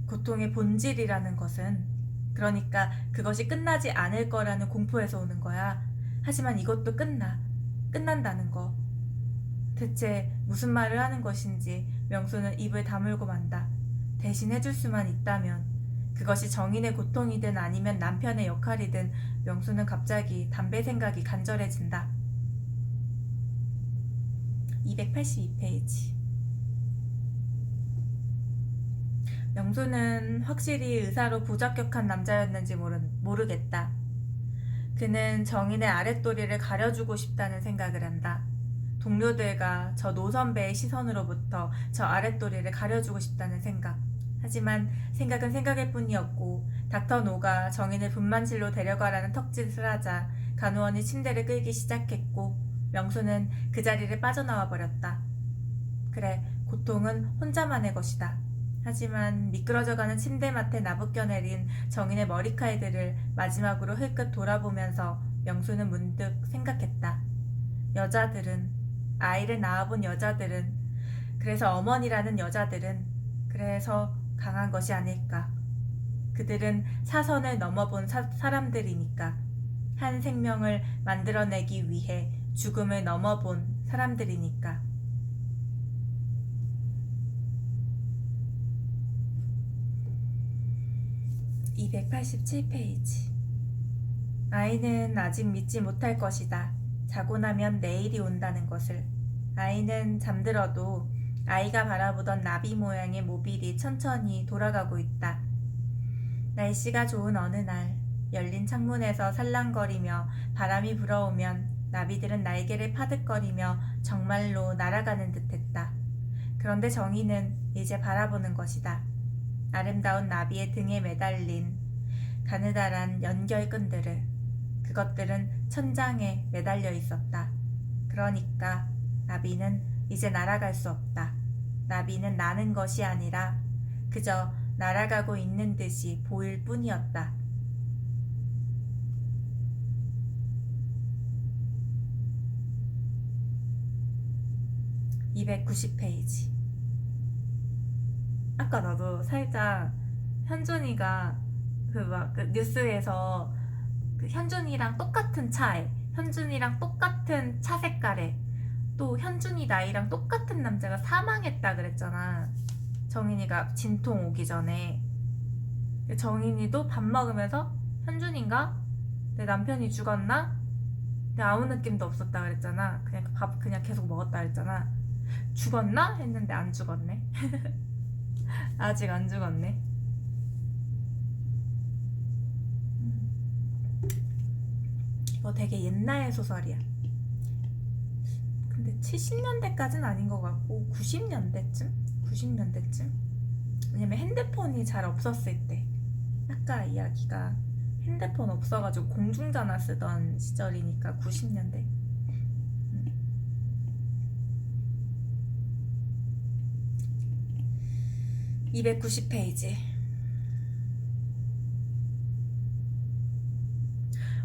고통의 본질이라는 것은, 그러니까 그것이 끝나지 않을 거라는 공포에서 오는 거야. 하지만 이것도 끝난다는 거. 대체 무슨 말을 하는 것인지 명수는 입을 다물고 만다. 대신 해줄 수만 있다면, 그것이 정인의 고통이든 아니면 남편의 역할이든 명수는 갑자기 담배 생각이 간절해진다. 282페이지. 명수는 확실히 의사로 부적격한 남자였는지 모르겠다. 그는 정인의 아랫도리를 가려주고 싶다는 생각을 한다. 동료들과 저 노선배의 시선으로부터 저 아랫도리를 가려주고 싶다는 생각. 하지만 생각은 생각일 뿐이었고 닥터 노가 정인을 분만실로 데려가라는 턱짓을 하자 간호원이 침대를 끌기 시작했고 명수는 그 자리를 빠져나와 버렸다. 그래, 고통은 혼자만의 것이다. 하지만 미끄러져가는 침대맡에 나부껴내린 정인의 머리칼들을 마지막으로 흘끗 돌아보면서 명수는 문득 생각했다. 여자들은, 아이를 낳아본 여자들은, 그래서 어머니라는 여자들은 그래서 강한 것이 아닐까. 그들은 사선을 넘어본 사람들이니까. 한 생명을 만들어내기 위해 죽음을 넘어본 사람들이니까. 287페이지. 아이는 아직 믿지 못할 것이다. 자고 나면 내일이 온다는 것을. 아이는 잠들어도 아이가 바라보던 나비 모양의 모빌이 천천히 돌아가고 있다. 날씨가 좋은 어느 날 열린 창문에서 살랑거리며 바람이 불어오면 나비들은 날개를 파득거리며 정말로 날아가는 듯했다. 그런데 정희는 이제 바라보는 것이다. 아름다운 나비의 등에 매달린 가느다란 연결끈들을. 그것들은 천장에 매달려 있었다. 그러니까 나비는 이제 날아갈 수 없다. 나비는 나는 것이 아니라 그저 날아가고 있는 듯이 보일 뿐이었다. 290페이지. 아까 나도 살짝 현준이가 그 뉴스에서 그 현준이랑 똑같은 차에, 현준이랑 똑같은 차 색깔에, 또 현준이 나이랑 똑같은 남자가 사망했다 그랬잖아. 정인이가 진통 오기 전에. 정인이도 밥 먹으면서 현준인가? 내 남편이 죽었나? 근데 아무 느낌도 없었다 그랬잖아. 그냥 밥 그냥 계속 먹었다 그랬잖아. 죽었나? 했는데 안 죽었네. 아직 안 죽었네. 이거 되게 옛날 소설이야. 근데 70년대까지는 아닌 것 같고 90년대쯤? 왜냐면 핸드폰이 잘 없었을 때. 아까 이야기가 핸드폰 없어가지고 공중전화 쓰던 시절이니까 90년대. 290페이지.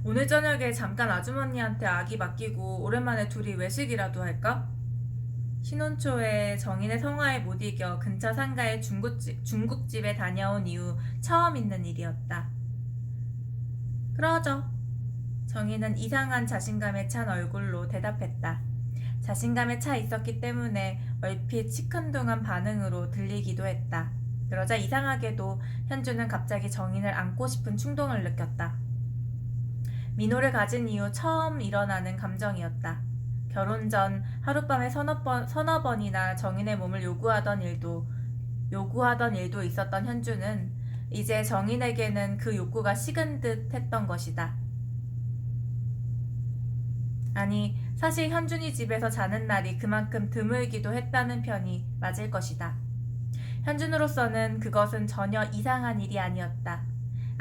오늘 저녁에 잠깐 아주머니한테 아기 맡기고 오랜만에 둘이 외식이라도 할까? 신혼 초에 정인의 성화에 못 이겨 근처 상가의 중국집에 다녀온 이후 처음 있는 일이었다. 그러죠. 정인은 이상한 자신감에 찬 얼굴로 대답했다. 자신감에 차 있었기 때문에 얼핏 시큰둥한 반응으로 들리기도 했다. 그러자 이상하게도 현주는 갑자기 정인을 안고 싶은 충동을 느꼈다. 민호를 가진 이후 처음 일어나는 감정이었다. 결혼 전 하룻밤에 서너 번이나 정인의 몸을 요구하던 일도 있었던 현주는 이제 정인에게는 그 욕구가 식은 듯 했던 것이다. 아니, 사실 현준이 집에서 자는 날이 그만큼 드물기도 했다는 편이 맞을 것이다. 현준으로서는 그것은 전혀 이상한 일이 아니었다.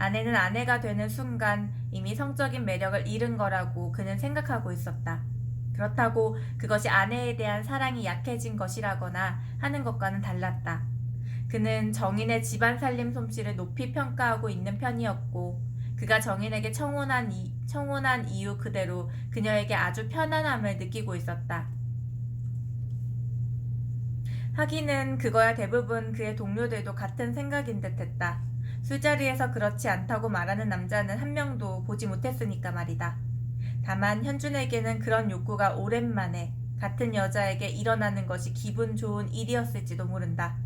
아내는 아내가 되는 순간 이미 성적인 매력을 잃은 거라고 그는 생각하고 있었다. 그렇다고 그것이 아내에 대한 사랑이 약해진 것이라거나 하는 것과는 달랐다. 그는 정인의 집안 살림 솜씨를 높이 평가하고 있는 편이었고, 그가 정인에게 청혼한 이유 그대로 그녀에게 아주 편안함을 느끼고 있었다. 하기는 그거야 대부분 그의 동료들도 같은 생각인 듯 했다. 술자리에서 그렇지 않다고 말하는 남자는 한 명도 보지 못했으니까 말이다. 다만 현준에게는 그런 욕구가 오랜만에 같은 여자에게 일어나는 것이 기분 좋은 일이었을지도 모른다.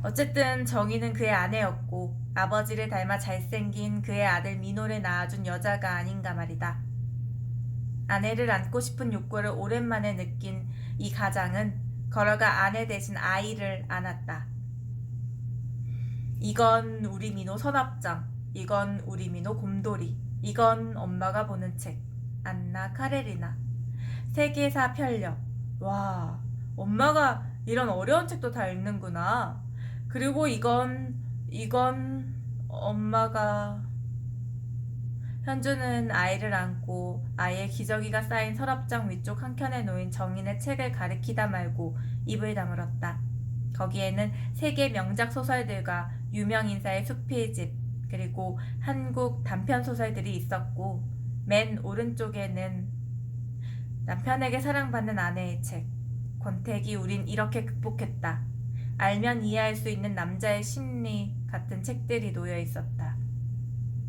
어쨌든 정희는 그의 아내였고 아버지를 닮아 잘생긴 그의 아들 민호를 낳아준 여자가 아닌가 말이다. 아내를 안고 싶은 욕구를 오랜만에 느낀 이 가장은 걸어가 아내 대신 아이를 안았다. 이건 우리 민호 서랍장, 이건 우리 민호 곰돌이, 이건 엄마가 보는 책, 안나 카레리나, 세계사 편력. 와, 엄마가 이런 어려운 책도 다 읽는구나. 그리고 이건 엄마가... 현주는 아이를 안고 아이의 기저귀가 쌓인 서랍장 위쪽 한켠에 놓인 정인의 책을 가리키다 말고 입을 다물었다. 거기에는 세계 명작 소설들과 유명 인사의 수필집, 그리고 한국 단편 소설들이 있었고, 맨 오른쪽에는 남편에게 사랑받는 아내의 책, 권태기 우린 이렇게 극복했다, 알면 이해할 수 있는 남자의 심리 같은 책들이 놓여 있었다.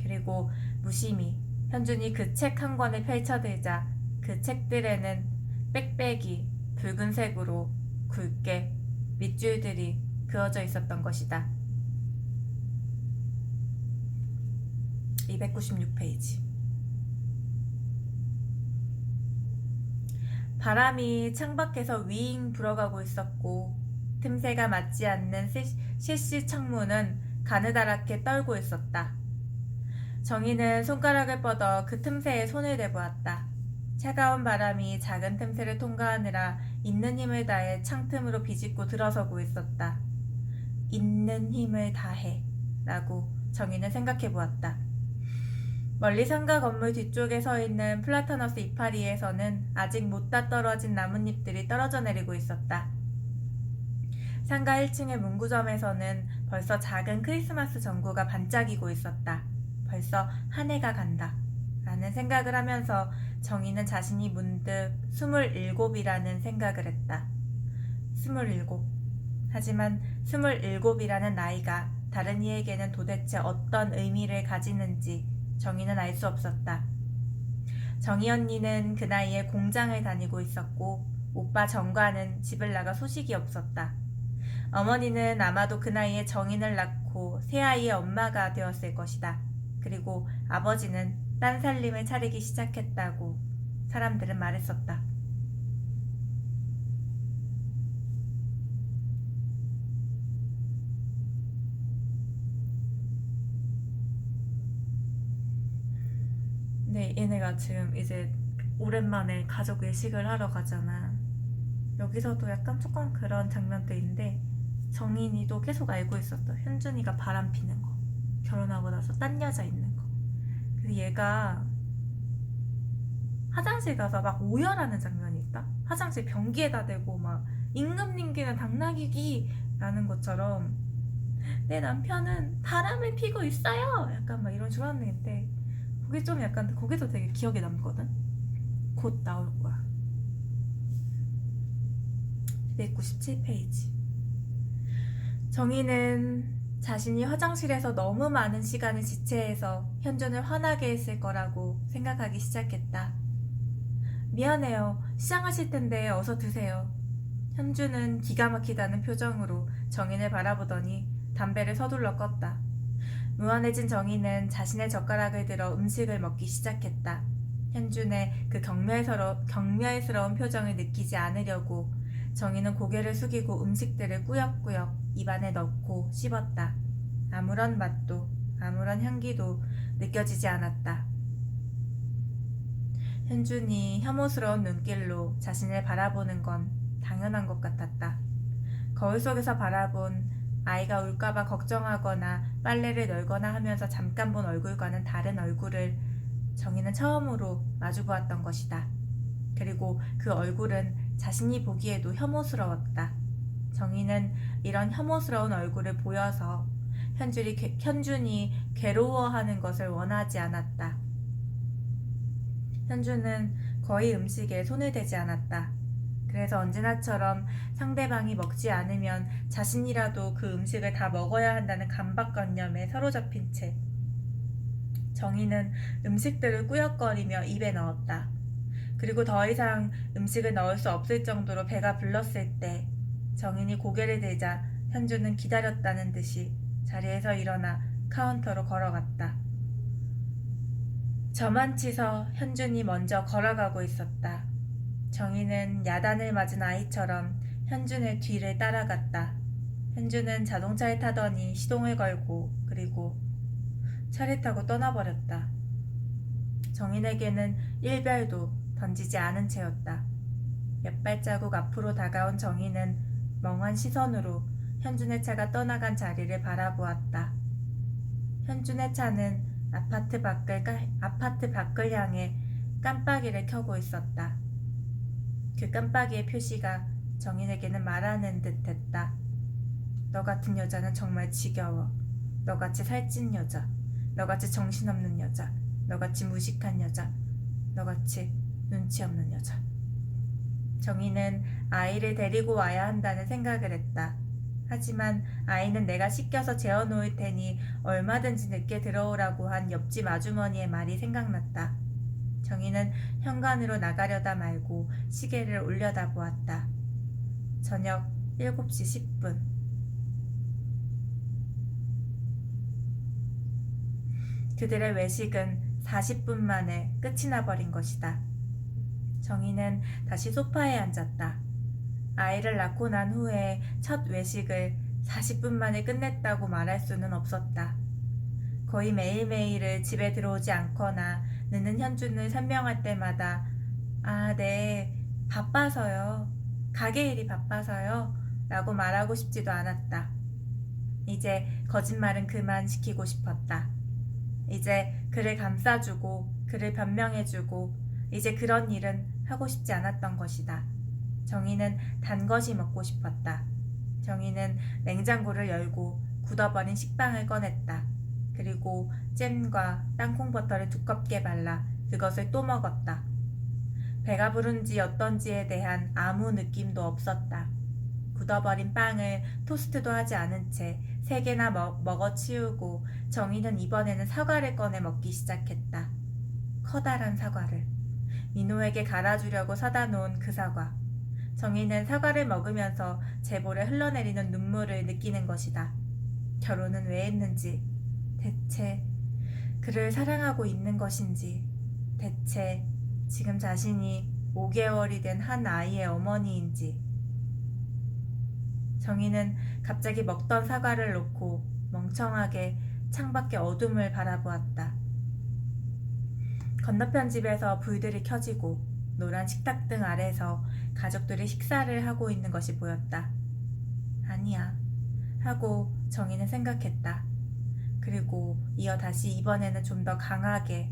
그리고 무심히 현준이 그 책 한 권을 펼쳐들자 그 책들에는 빽빽이 붉은색으로 굵게 밑줄들이 그어져 있었던 것이다. 296페이지. 바람이 창밖에서 윙 불어가고 있었고 틈새가 맞지 않는 실시 창문은 가느다랗게 떨고 있었다. 정희는 손가락을 뻗어 그 틈새에 손을 대보았다. 차가운 바람이 작은 틈새를 통과하느라 있는 힘을 다해 창틈으로 비집고 들어서고 있었다. 있는 힘을 다해 라고 정희는 생각해보았다. 멀리 상가 건물 뒤쪽에 서 있는 플라타너스 이파리에서는 아직 못다 떨어진 나뭇잎들이 떨어져 내리고 있었다. 상가 1층의 문구점에서는 벌써 작은 크리스마스 전구가 반짝이고 있었다. 벌써 한 해가 간다 라는 생각을 하면서 정희는 자신이 문득 27이라는 생각을 했다. 27. 하지만 27이라는 나이가 다른 이에게는 도대체 어떤 의미를 가지는지 정희는 알 수 없었다. 정희 언니는 그 나이에 공장을 다니고 있었고 오빠 정과는 집을 나가 소식이 없었다. 어머니는 아마도 그 나이에 정인을 낳고 새 아이의 엄마가 되었을 것이다. 그리고 아버지는 딴 살림을 차리기 시작했다고 사람들은 말했었다. 네, 얘네가 지금 이제 오랜만에 가족 외식을 하러 가잖아. 여기서도 약간 조금 그런 장면도 있는데 정인이도 계속 알고 있었어. 현준이가 바람 피는 거, 결혼하고 나서 딴 여자 있는 거. 그래서 얘가 화장실 가서 막 오열하는 장면이 있다. 화장실 변기에다 대고 막 임금님께는 당나귀기 라는 것처럼 내 남편은 바람을 피고 있어요 약간 막 이런 식으로 하는 애인데, 그게 좀 약간 거기도 되게 기억에 남거든. 곧 나올 거야. 297페이지. 정희는 자신이 화장실에서 너무 많은 시간을 지체해서 현준을 화나게 했을 거라고 생각하기 시작했다. 미안해요. 시장하실 텐데 어서 드세요. 현준은 기가 막히다는 표정으로 정인을 바라보더니 담배를 서둘러 껐다. 무안해진 정인은 자신의 젓가락을 들어 음식을 먹기 시작했다. 현준의 그 경멸스러운 표정을 느끼지 않으려고 정인은 고개를 숙이고 음식들을 꾸역꾸역 입안에 넣고 씹었다. 아무런 맛도 아무런 향기도 느껴지지 않았다. 현준이 혐오스러운 눈길로 자신을 바라보는 건 당연한 것 같았다. 거울 속에서 바라본 아이가 울까봐 걱정하거나 빨래를 널거나 하면서 잠깐 본 얼굴과는 다른 얼굴을 정희는 처음으로 마주보았던 것이다. 그리고 그 얼굴은 자신이 보기에도 혐오스러웠다. 정희는 이런 혐오스러운 얼굴을 보여서 현준이 괴로워하는 것을 원하지 않았다. 현준은 거의 음식에 손을 대지 않았다. 그래서 언제나처럼 상대방이 먹지 않으면 자신이라도 그 음식을 다 먹어야 한다는 강박관념에 사로잡힌 채 정희는 음식들을 꾸역거리며 입에 넣었다. 그리고 더 이상 음식을 넣을 수 없을 정도로 배가 불렀을 때 정인이 고개를 들자 현주는 기다렸다는 듯이 자리에서 일어나 카운터로 걸어갔다. 저만치서 현준이 먼저 걸어가고 있었다. 정희는 야단을 맞은 아이처럼 현준의 뒤를 따라갔다. 현준은 자동차에 타더니 시동을 걸고 그리고 차를 타고 떠나버렸다. 정인에게는 일별도 던지지 않은 채였다. 몇 발자국 앞으로 다가온 정희는 멍한 시선으로 현준의 차가 떠나간 자리를 바라보았다. 현준의 차는 아파트 밖을 향해 깜빡이를 켜고 있었다. 그 깜빡이의 표시가 정인에게는 말하는 듯 했다. 너 같은 여자는 정말 지겨워. 너같이 살찐 여자, 너같이 정신없는 여자, 너같이 무식한 여자, 너같이 눈치 없는 여자. 정희는 아이를 데리고 와야 한다는 생각을 했다. 하지만 아이는 내가 씻겨서 재워놓을 테니 얼마든지 늦게 들어오라고 한 옆집 아주머니의 말이 생각났다. 정희는 현관으로 나가려다 말고 시계를 올려다보았다. 저녁 7시 10분. 그들의 외식은 40분 만에 끝이 나버린 것이다. 정희는 다시 소파에 앉았다. 아이를 낳고 난 후에 첫 외식을 40분 만에 끝냈다고 말할 수는 없었다. 거의 매일매일을 집에 들어오지 않거나 늦는 현준을 설명할 때마다 아, 네, 바빠서요. 가게 일이 바빠서요. 라고 말하고 싶지도 않았다. 이제 거짓말은 그만 시키고 싶었다. 이제 그를 감싸주고 그를 변명해주고 이제 그런 일은 하고 싶지 않았던 것이다. 정희는 단 것이 먹고 싶었다. 정희는 냉장고를 열고 굳어버린 식빵을 꺼냈다. 그리고 잼과 땅콩버터를 두껍게 발라 그것을 또 먹었다. 배가 부른지 어떤지에 대한 아무 느낌도 없었다. 굳어버린 빵을 토스트도 하지 않은 채 3개나 먹어치우고 정희는 이번에는 사과를 꺼내 먹기 시작했다. 커다란 사과를. 민호에게 갈아주려고 사다 놓은 그 사과. 정희는 사과를 먹으면서 제볼에 흘러내리는 눈물을 느끼는 것이다. 결혼은 왜 했는지, 대체 그를 사랑하고 있는 것인지, 대체 지금 자신이 5개월이 된 한 아이의 어머니인지. 정희는 갑자기 먹던 사과를 놓고 멍청하게 창밖의 어둠을 바라보았다. 건너편 집에서 불들이 켜지고 노란 식탁등 아래서 가족들이 식사를 하고 있는 것이 보였다. 아니야 하고 정희는 생각했다. 그리고 이어 다시 이번에는 좀 더 강하게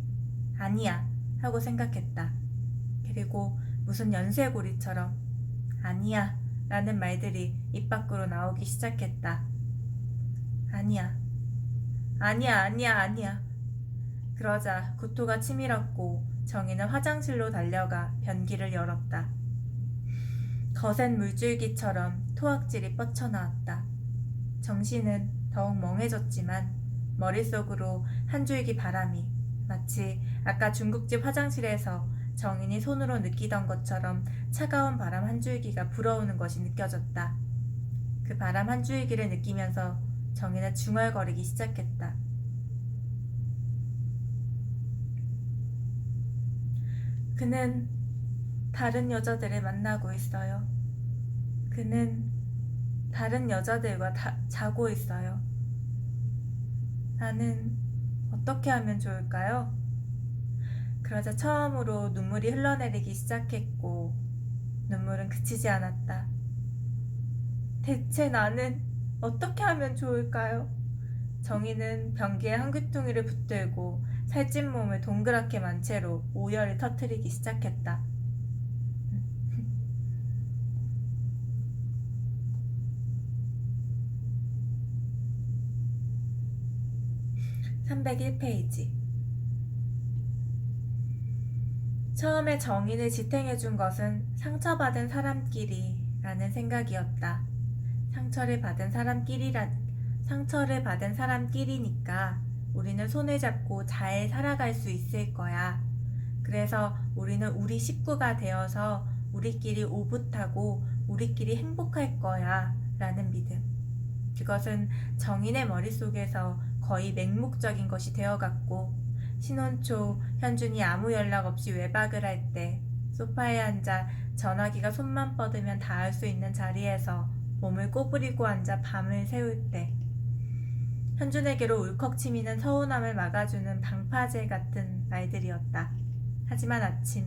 아니야 하고 생각했다. 그리고 무슨 연쇄고리처럼 아니야 라는 말들이 입 밖으로 나오기 시작했다. 아니야, 아니야, 아니야, 아니야. 그러자 구토가 치밀었고 정희는 화장실로 달려가 변기를 열었다. 거센 물줄기처럼 토악질이 뻗쳐나왔다. 정신은 더욱 멍해졌지만 머릿속으로 한 줄기 바람이 마치 아까 중국집 화장실에서 정인이 손으로 느끼던 것처럼 차가운 바람 한 줄기가 불어오는 것이 느껴졌다. 그 바람 한 줄기를 느끼면서 정인은 중얼거리기 시작했다. 그는 다른 여자들을 만나고 있어요. 그는 다른 여자들과 자고 있어요. 나는 어떻게 하면 좋을까요? 그러자 처음으로 눈물이 흘러내리기 시작했고 눈물은 그치지 않았다. 대체 나는 어떻게 하면 좋을까요? 정희는 변기에 한 귀퉁이를 붙들고 살찐 몸을 동그랗게 만 채로 오열을 터뜨리기 시작했다. 301페이지. 처음에 정인을 지탱해준 것은 상처받은 사람끼리라는 생각이었다. 상처를 받은 사람끼리니까 우리는 손을 잡고 잘 살아갈 수 있을 거야. 그래서 우리는 우리 식구가 되어서 우리끼리 오붓하고 우리끼리 행복할 거야 라는 믿음. 그것은 정인의 머릿속에서 거의 맹목적인 것이 되어갔고, 신혼 초 현준이 아무 연락 없이 외박을 할 때 소파에 앉아 전화기가 손만 뻗으면 닿을 수 있는 자리에서 몸을 꼬부리고 앉아 밤을 새울 때, 현준에게로 울컥 치미는 서운함을 막아주는 방파제 같은 말들이었다. 하지만 아침,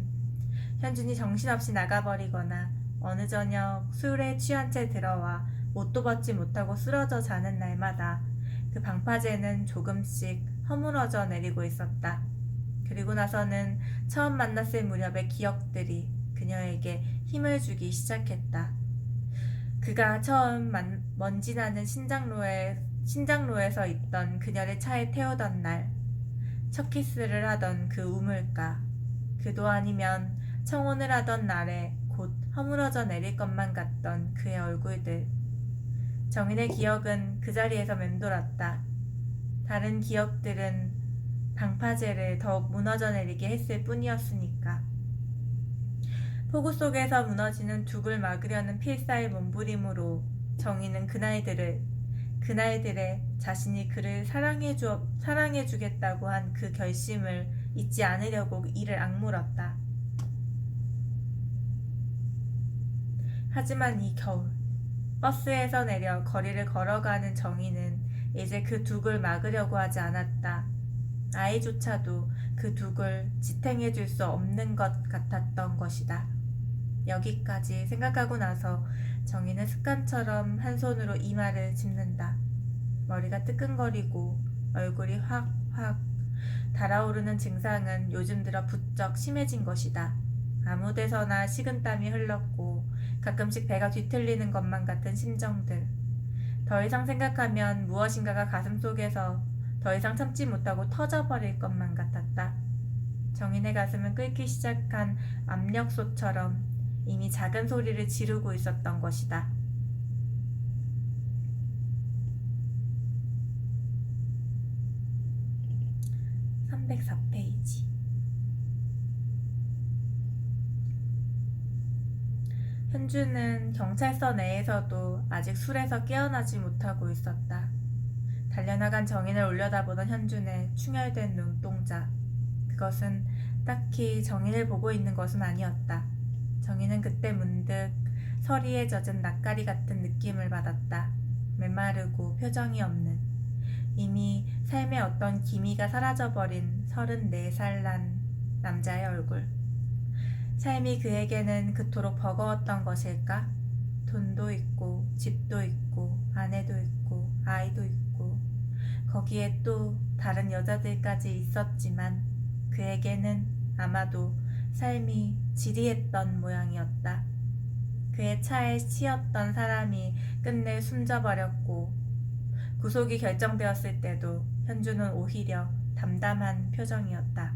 현준이 정신없이 나가버리거나 어느 저녁 술에 취한 채 들어와 옷도 벗지 못하고 쓰러져 자는 날마다 그 방파제는 조금씩 허물어져 내리고 있었다. 그리고 나서는 처음 만났을 무렵의 기억들이 그녀에게 힘을 주기 시작했다. 그가 처음 먼지나는 신장로에서 있던 그녀를 차에 태우던 날, 첫 키스를 하던 그 우물가, 그도 아니면 청혼을 하던 날에 곧 허물어져 내릴 것만 같던 그의 얼굴들. 정인의 기억은 그 자리에서 맴돌았다. 다른 기억들은 방파제를 더욱 무너져 내리게 했을 뿐이었으니까. 폭우 속에서 무너지는 둑을 막으려는 필사의 몸부림으로 정인은 그날들에 자신이 그를 사랑해주겠다고 한 그 결심을 잊지 않으려고 이를 악물었다. 하지만 이 겨울, 버스에서 내려 거리를 걸어가는 정희는 이제 그 둑을 막으려고 하지 않았다. 아이조차도 그 둑을 지탱해줄 수 없는 것 같았던 것이다. 여기까지 생각하고 나서 정희는 습관처럼 한 손으로 이마를 짚는다. 머리가 뜨끈거리고 얼굴이 확확 달아오르는 증상은 요즘 들어 부쩍 심해진 것이다. 아무 데서나 식은땀이 흘렀고 가끔씩 배가 뒤틀리는 것만 같은 심정들. 더 이상 생각하면 무엇인가가 가슴속에서 더 이상 참지 못하고 터져버릴 것만 같았다. 정인의 가슴은 끓기 시작한 압력솥처럼 이미 작은 소리를 지르고 있었던 것이다. 304페이지. 현주는 경찰서 내에서도 아직 술에서 깨어나지 못하고 있었다. 달려나간 정인을 올려다보던 현준의 충혈된 눈동자. 그것은 딱히 정인을 보고 있는 것은 아니었다. 정인은 그때 문득 서리에 젖은 낯가리 같은 느낌을 받았다. 메마르고 표정이 없는, 이미 삶의 어떤 기미가 사라져버린 34살 난 남자의 얼굴. 삶이 그에게는 그토록 버거웠던 것일까? 돈도 있고 집도 있고 아내도 있고 아이도 있고 거기에 또 다른 여자들까지 있었지만 그에게는 아마도 삶이 지리했던 모양이었다. 그의 차에 치였던 사람이 끝내 숨져버렸고 구속이 결정되었을 때도 현주는 오히려 담담한 표정이었다.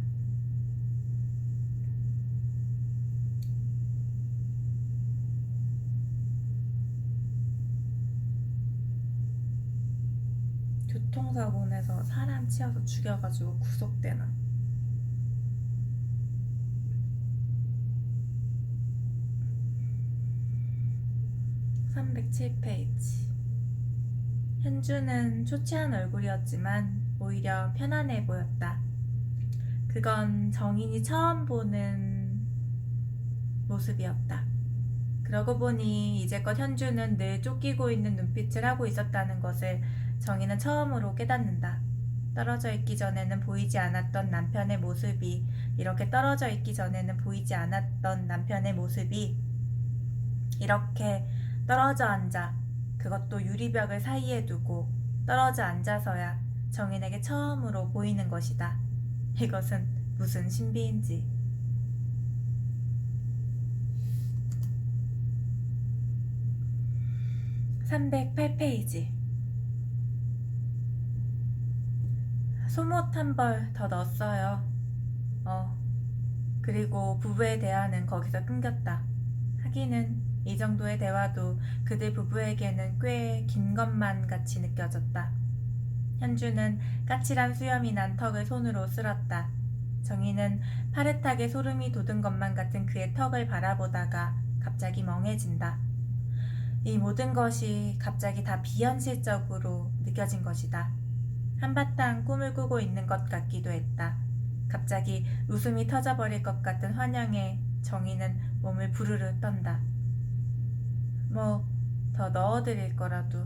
교통사고 내서 사람 치여서 죽여가지고 구속되나. 307페이지. 현주는 초췌한 얼굴이었지만 오히려 편안해 보였다. 그건 정인이 처음 보는 모습이었다. 그러고 보니 이제껏 현주는 늘 쫓기고 있는 눈빛을 하고 있었다는 것을 정인은 처음으로 깨닫는다. 떨어져 있기 전에는 보이지 않았던 남편의 모습이 이렇게 떨어져 있기 전에는 보이지 않았던 남편의 모습이 이렇게 떨어져 앉아 그것도 유리벽을 사이에 두고 떨어져 앉아서야 정인에게 처음으로 보이는 것이다. 이것은 무슨 신비인지. 308페이지. 소못 한 벌 더 넣었어요. 그리고 부부의 대화는 거기서 끊겼다. 하기는 이 정도의 대화도 그들 부부에게는 꽤 긴 것만 같이 느껴졌다. 현주는 까칠한 수염이 난 턱을 손으로 쓸었다. 정희는 파릇하게 소름이 돋은 것만 같은 그의 턱을 바라보다가 갑자기 멍해진다. 이 모든 것이 갑자기 다 비현실적으로 느껴진 것이다. 한바탕 꿈을 꾸고 있는 것 같기도 했다. 갑자기 웃음이 터져버릴 것 같은 환영에 정희는 몸을 부르르 떤다. 뭐 더 넣어드릴 거라도.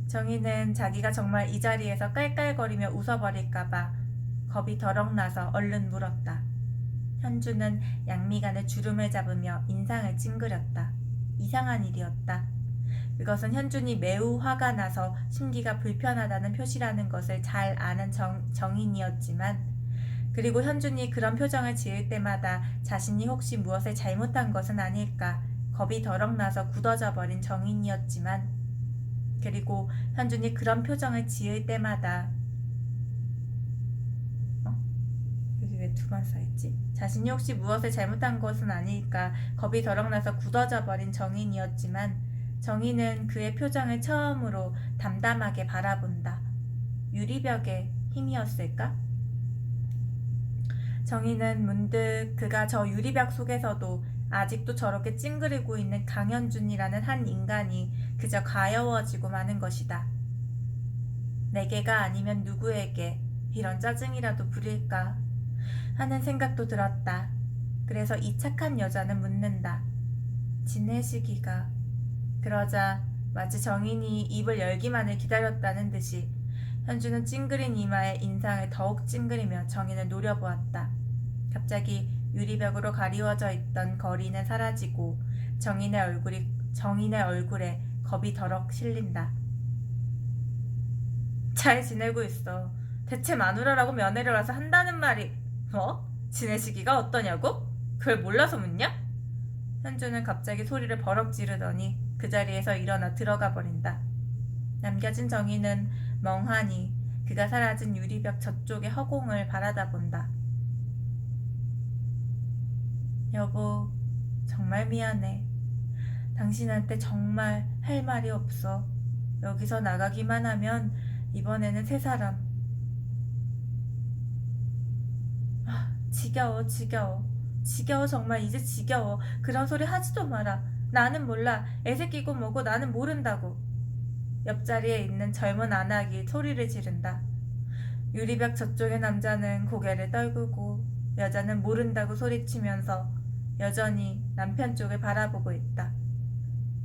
정희는 자기가 정말 이 자리에서 깔깔거리며 웃어버릴까봐 겁이 더럭 나서 얼른 물었다. 현주는 양미간에 주름을 잡으며 인상을 찡그렸다. 이상한 일이었다. 그것은 현준이 매우 화가 나서 심기가 불편하다는 표시라는 것을 잘 아는 정인이었지만, 그리고 현준이 그런 표정을 지을 때마다 자신이 혹시 무엇을 잘못한 것은 아닐까 겁이 더럭 나서 굳어져 버린 정인이었지만, 그리고 현준이 그런 표정을 지을 때마다 여기 왜 두 번 써있지? 자신이 혹시 무엇을 잘못한 것은 아닐까 겁이 더럭 나서 굳어져 버린 정인이었지만, 정인은 그의 표정을 처음으로 담담하게 바라본다. 유리벽의 힘이었을까? 정인은 문득 그가 저 유리벽 속에서도 아직도 저렇게 찡그리고 있는 강현준이라는 한 인간이 그저 가여워지고 마는 것이다. 내게가 아니면 누구에게 이런 짜증이라도 부릴까 하는 생각도 들었다. 그래서 이 착한 여자는 묻는다. 지내시기가. 그러자 마치 정인이 입을 열기만을 기다렸다는 듯이 현주는 찡그린 이마에 인상을 더욱 찡그리며 정인을 노려보았다. 갑자기 유리벽으로 가리워져 있던 거리는 사라지고 정인의 얼굴에 겁이 더럭 실린다. 잘 지내고 있어. 대체 마누라라고 면회를 와서 한다는 말이 뭐? 지내시기가 어떠냐고? 그걸 몰라서 묻냐? 현주는 갑자기 소리를 버럭 지르더니 그 자리에서 일어나 들어가 버린다. 남겨진 정인은 멍하니 그가 사라진 유리벽 저쪽의 허공을 바라다 본다. 여보, 정말 미안해. 당신한테 정말 할 말이 없어. 여기서 나가기만 하면 이번에는 새 사람. 지겨워. 지겨워, 정말 이제 지겨워. 그런 소리 하지도 마라. 나는 몰라. 애새끼고 뭐고 나는 모른다고. 옆자리에 있는 젊은 안악이 소리를 지른다. 유리벽 저쪽의 남자는 고개를 떨구고 여자는 모른다고 소리치면서 여전히 남편 쪽을 바라보고 있다.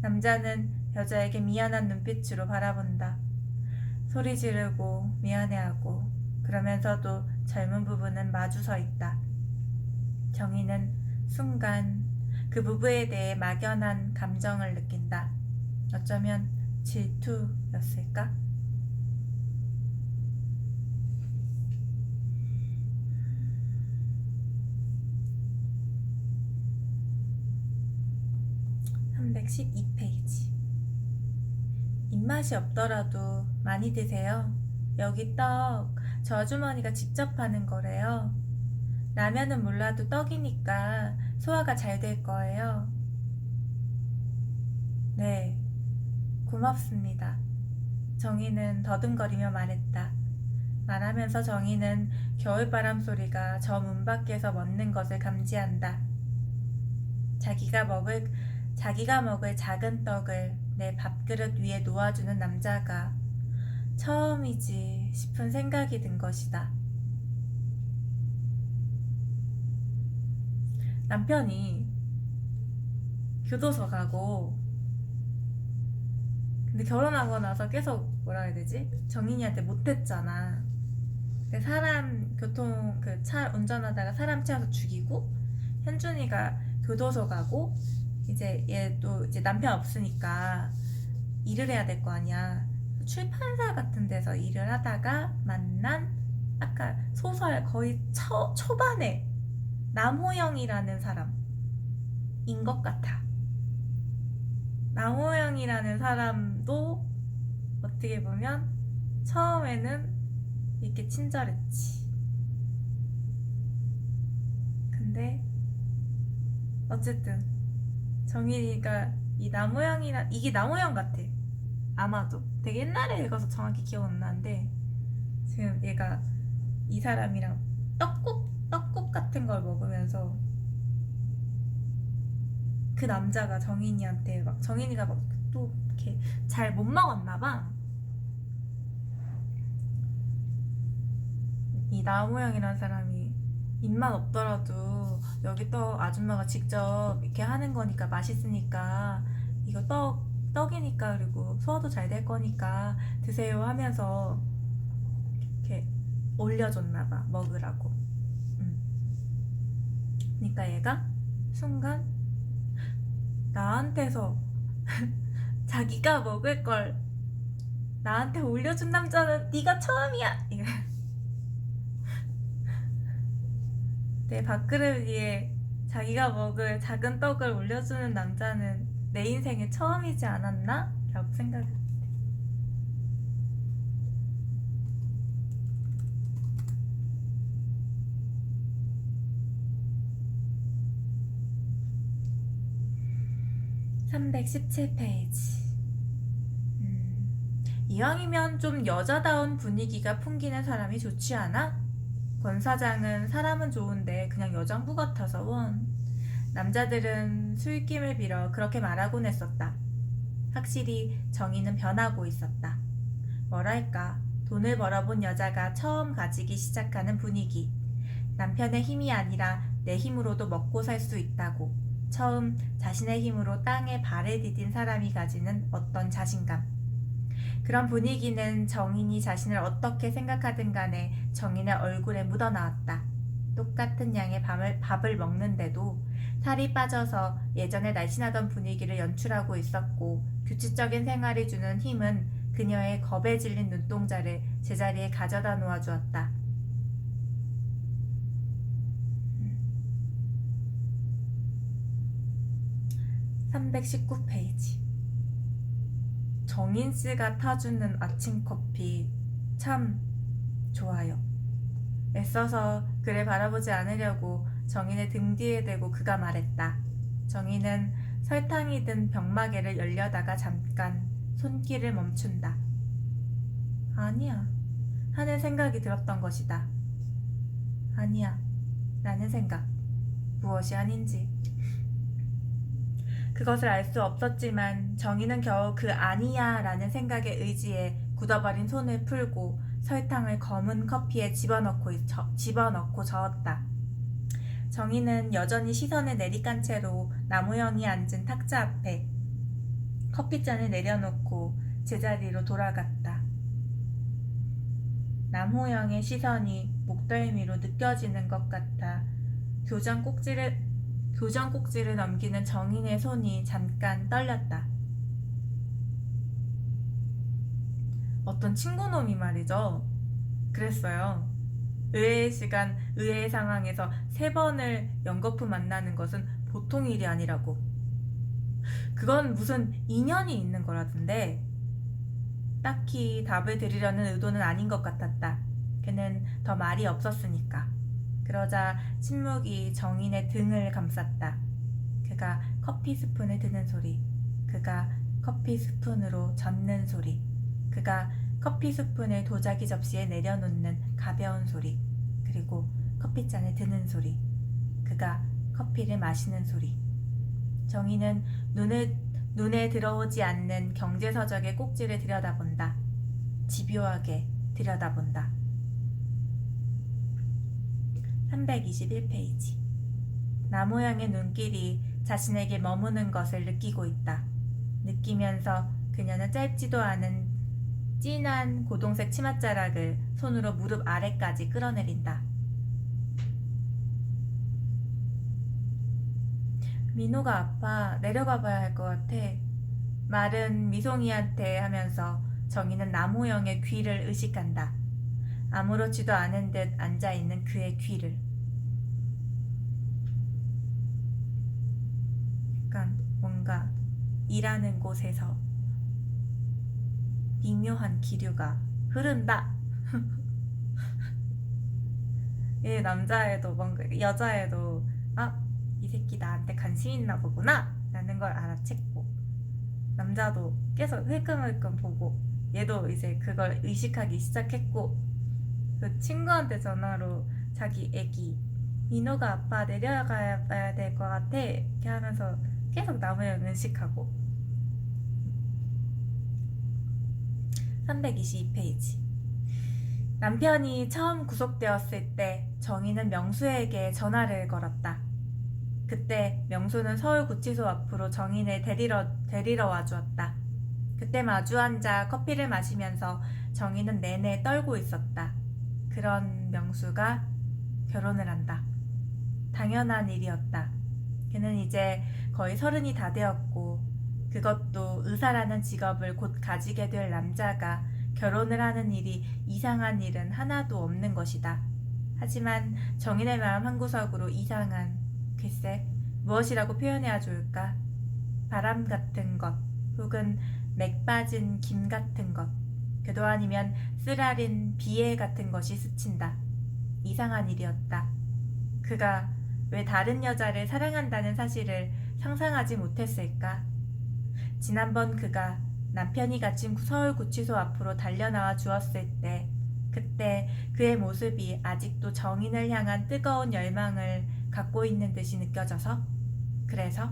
남자는 여자에게 미안한 눈빛으로 바라본다. 소리 지르고 미안해하고 그러면서도 젊은 부부는 마주 서 있다. 정희는 순간 그 부부에 대해 막연한 감정을 느낀다. 어쩌면 질투였을까? (312페이지) 입맛이 없더라도 많이 드세요. 여기 떡, 저 아주머니가 직접 하는 거래요. 라면은 몰라도 떡이니까 소화가 잘 될 거예요. 네, 고맙습니다. 정희는 더듬거리며 말했다. 말하면서 정희는 겨울바람 소리가 저 문 밖에서 멎는 것을 감지한다. 자기가 먹을 작은 떡을 내 밥그릇 위에 놓아주는 남자가 처음이지 싶은 생각이 든 것이다. 남편이 교도소 가고, 근데 결혼하고 나서 계속 뭐라 해야 되지? 정인이한테 못했잖아. 교통 그 차 운전하다가 사람 채워서 죽이고, 현준이가 교도소 가고, 이제 얘도 이제 남편 없으니까 일을 해야 될 거 아니야. 출판사 같은 데서 일을 하다가 만난 아까 소설 거의 초반에 남호영이라는 사람인 것 같아. 남호영이라는 사람도 어떻게 보면 처음에는 이렇게 친절했지. 근데 어쨌든 정인이가 이 남호영이라 이게 남호영 같아. 아마도 되게 옛날에 읽어서 정확히 기억 안 나는데 지금 얘가 이 사람이랑 떡국 같은 걸 먹으면서 그 남자가 정인이한테 막 정인이가 막 또 이렇게 잘 못 먹었나 봐. 이 나무형이라는 사람이 입맛 없더라도 여기 떡 아줌마가 직접 이렇게 하는 거니까 맛있으니까 이거 떡이니까 그리고 소화도 잘 될 거니까 드세요 하면서 이렇게 올려줬나 봐 먹으라고. 그러니까 얘가 순간 나한테서 자기가 먹을 걸 나한테 올려준 남자는 네가 처음이야. 내 밥그릇 위에 자기가 먹을 작은 떡을 올려주는 남자는 내 인생에 처음이지 않았나? 라고 생각했대. (317페이지) 이왕이면 좀 여자다운 분위기가 풍기는 사람이 좋지 않아? 권 사장은 사람은 좋은데 그냥 여장부 같아서 원. 남자들은 술김을 빌어 그렇게 말하곤 했었다. 확실히 정의는 변하고 있었다. 뭐랄까, 돈을 벌어본 여자가 처음 가지기 시작하는 분위기. 남편의 힘이 아니라 내 힘으로도 먹고 살 수 있다고. 처음 자신의 힘으로 땅에 발을 디딘 사람이 가지는 어떤 자신감. 그런 분위기는 정인이 자신을 어떻게 생각하든 간에 정인의 얼굴에 묻어나왔다. 똑같은 양의 밥을 먹는데도 살이 빠져서 예전에 날씬하던 분위기를 연출하고 있었고 규칙적인 생활이 주는 힘은 그녀의 겁에 질린 눈동자를 제자리에 가져다 놓아주었다. 319페이지. 정인씨가 타주는 아침커피 참 좋아요. 애써서 그를 바라보지 않으려고 정인의 등 뒤에 대고 그가 말했다. 정인은 설탕이 든 병마개를 열려다가 잠깐 손길을 멈춘다. 아니야 하는 생각이 들었던 것이다. 아니야 라는 생각. 무엇이 아닌지. 그것을 알 수 없었지만 정인은 겨우 그 아니야 라는 생각에 의지해 굳어버린 손을 풀고 설탕을 검은 커피에 집어넣고 저었다. 정인은 여전히 시선을 내리깐 채로 나무형이 앉은 탁자 앞에 커피잔을 내려놓고 제자리로 돌아갔다. 남호영의 시선이 목덜미로 느껴지는 것 같아 교정 꼭지를 넘기는 정인의 손이 잠깐 떨렸다. 어떤 친구놈이 말이죠. 그랬어요. 의외의 시간, 의외의 상황에서 3번을 연거푸 만나는 것은 보통 일이 아니라고. 그건 무슨 인연이 있는 거라던데 딱히 답을 드리려는 의도는 아닌 것 같았다. 그는 더 말이 없었으니까. 그러자 침묵이 정인의 등을 감쌌다. 그가 커피 스푼을 드는 소리, 그가 커피 스푼으로 젓는 소리, 그가 커피 스푼을 도자기 접시에 내려놓는 가벼운 소리, 그리고 커피잔을 드는 소리, 그가 커피를 마시는 소리. 정인은 눈에 들어오지 않는 경제서적의 꼭지를 들여다본다. 집요하게 들여다본다. 321페이지. 나무형의 눈길이 자신에게 머무는 것을 느끼고 있다. 느끼면서 그녀는 짧지도 않은 진한 고동색 치맛자락을 손으로 무릎 아래까지 끌어내린다. 민호가 아파. 내려가 봐야 할 것 같아. 말은 미송이한테 하면서 정희는 나무형의 귀를 의식한다. 아무렇지도 않은 듯 앉아있는 그의 귀를. 약간 뭔가 일하는 곳에서 미묘한 기류가 흐른다. 이 남자애도 뭔가 여자애도 이 새끼 나한테 관심 있나 보구나 라는 걸 알아챘고, 남자도 계속 흘끔흘끔 보고 얘도 이제 그걸 의식하기 시작했고, 그 친구한테 전화로 자기 애기 민호가 아빠 내려가야 될 것 같아 이렇게 하면서 계속 나무형 의식하고. 322페이지. 남편이 처음 구속되었을 때 정희는 명수에게 전화를 걸었다. 그때 명수는 서울구치소 앞으로 정희를 데리러 와주었다. 그때 마주 앉아 커피를 마시면서 정희는 내내 떨고 있었다. 그런 명수가 결혼을 한다. 당연한 일이었다. 그는 이제 거의 30이 다 되었고, 그것도 의사라는 직업을 곧 가지게 될 남자가 결혼을 하는 일이 이상한 일은 하나도 없는 것이다. 하지만 정인의 마음 한구석으로 이상한, 글쎄 무엇이라고 표현해야 좋을까? 바람 같은 것, 혹은 맥 빠진 김 같은 것, 그도 아니면 쓰라린 비애 같은 것이 스친다. 이상한 일이었다. 그가 왜 다른 여자를 사랑한다는 사실을 상상하지 못했을까? 지난번 그가 남편이 갇힌 서울구치소 앞으로 달려나와 주었을 때, 그때 그의 모습이 아직도 정인을 향한 뜨거운 열망을 갖고 있는 듯이 느껴져서, 그래서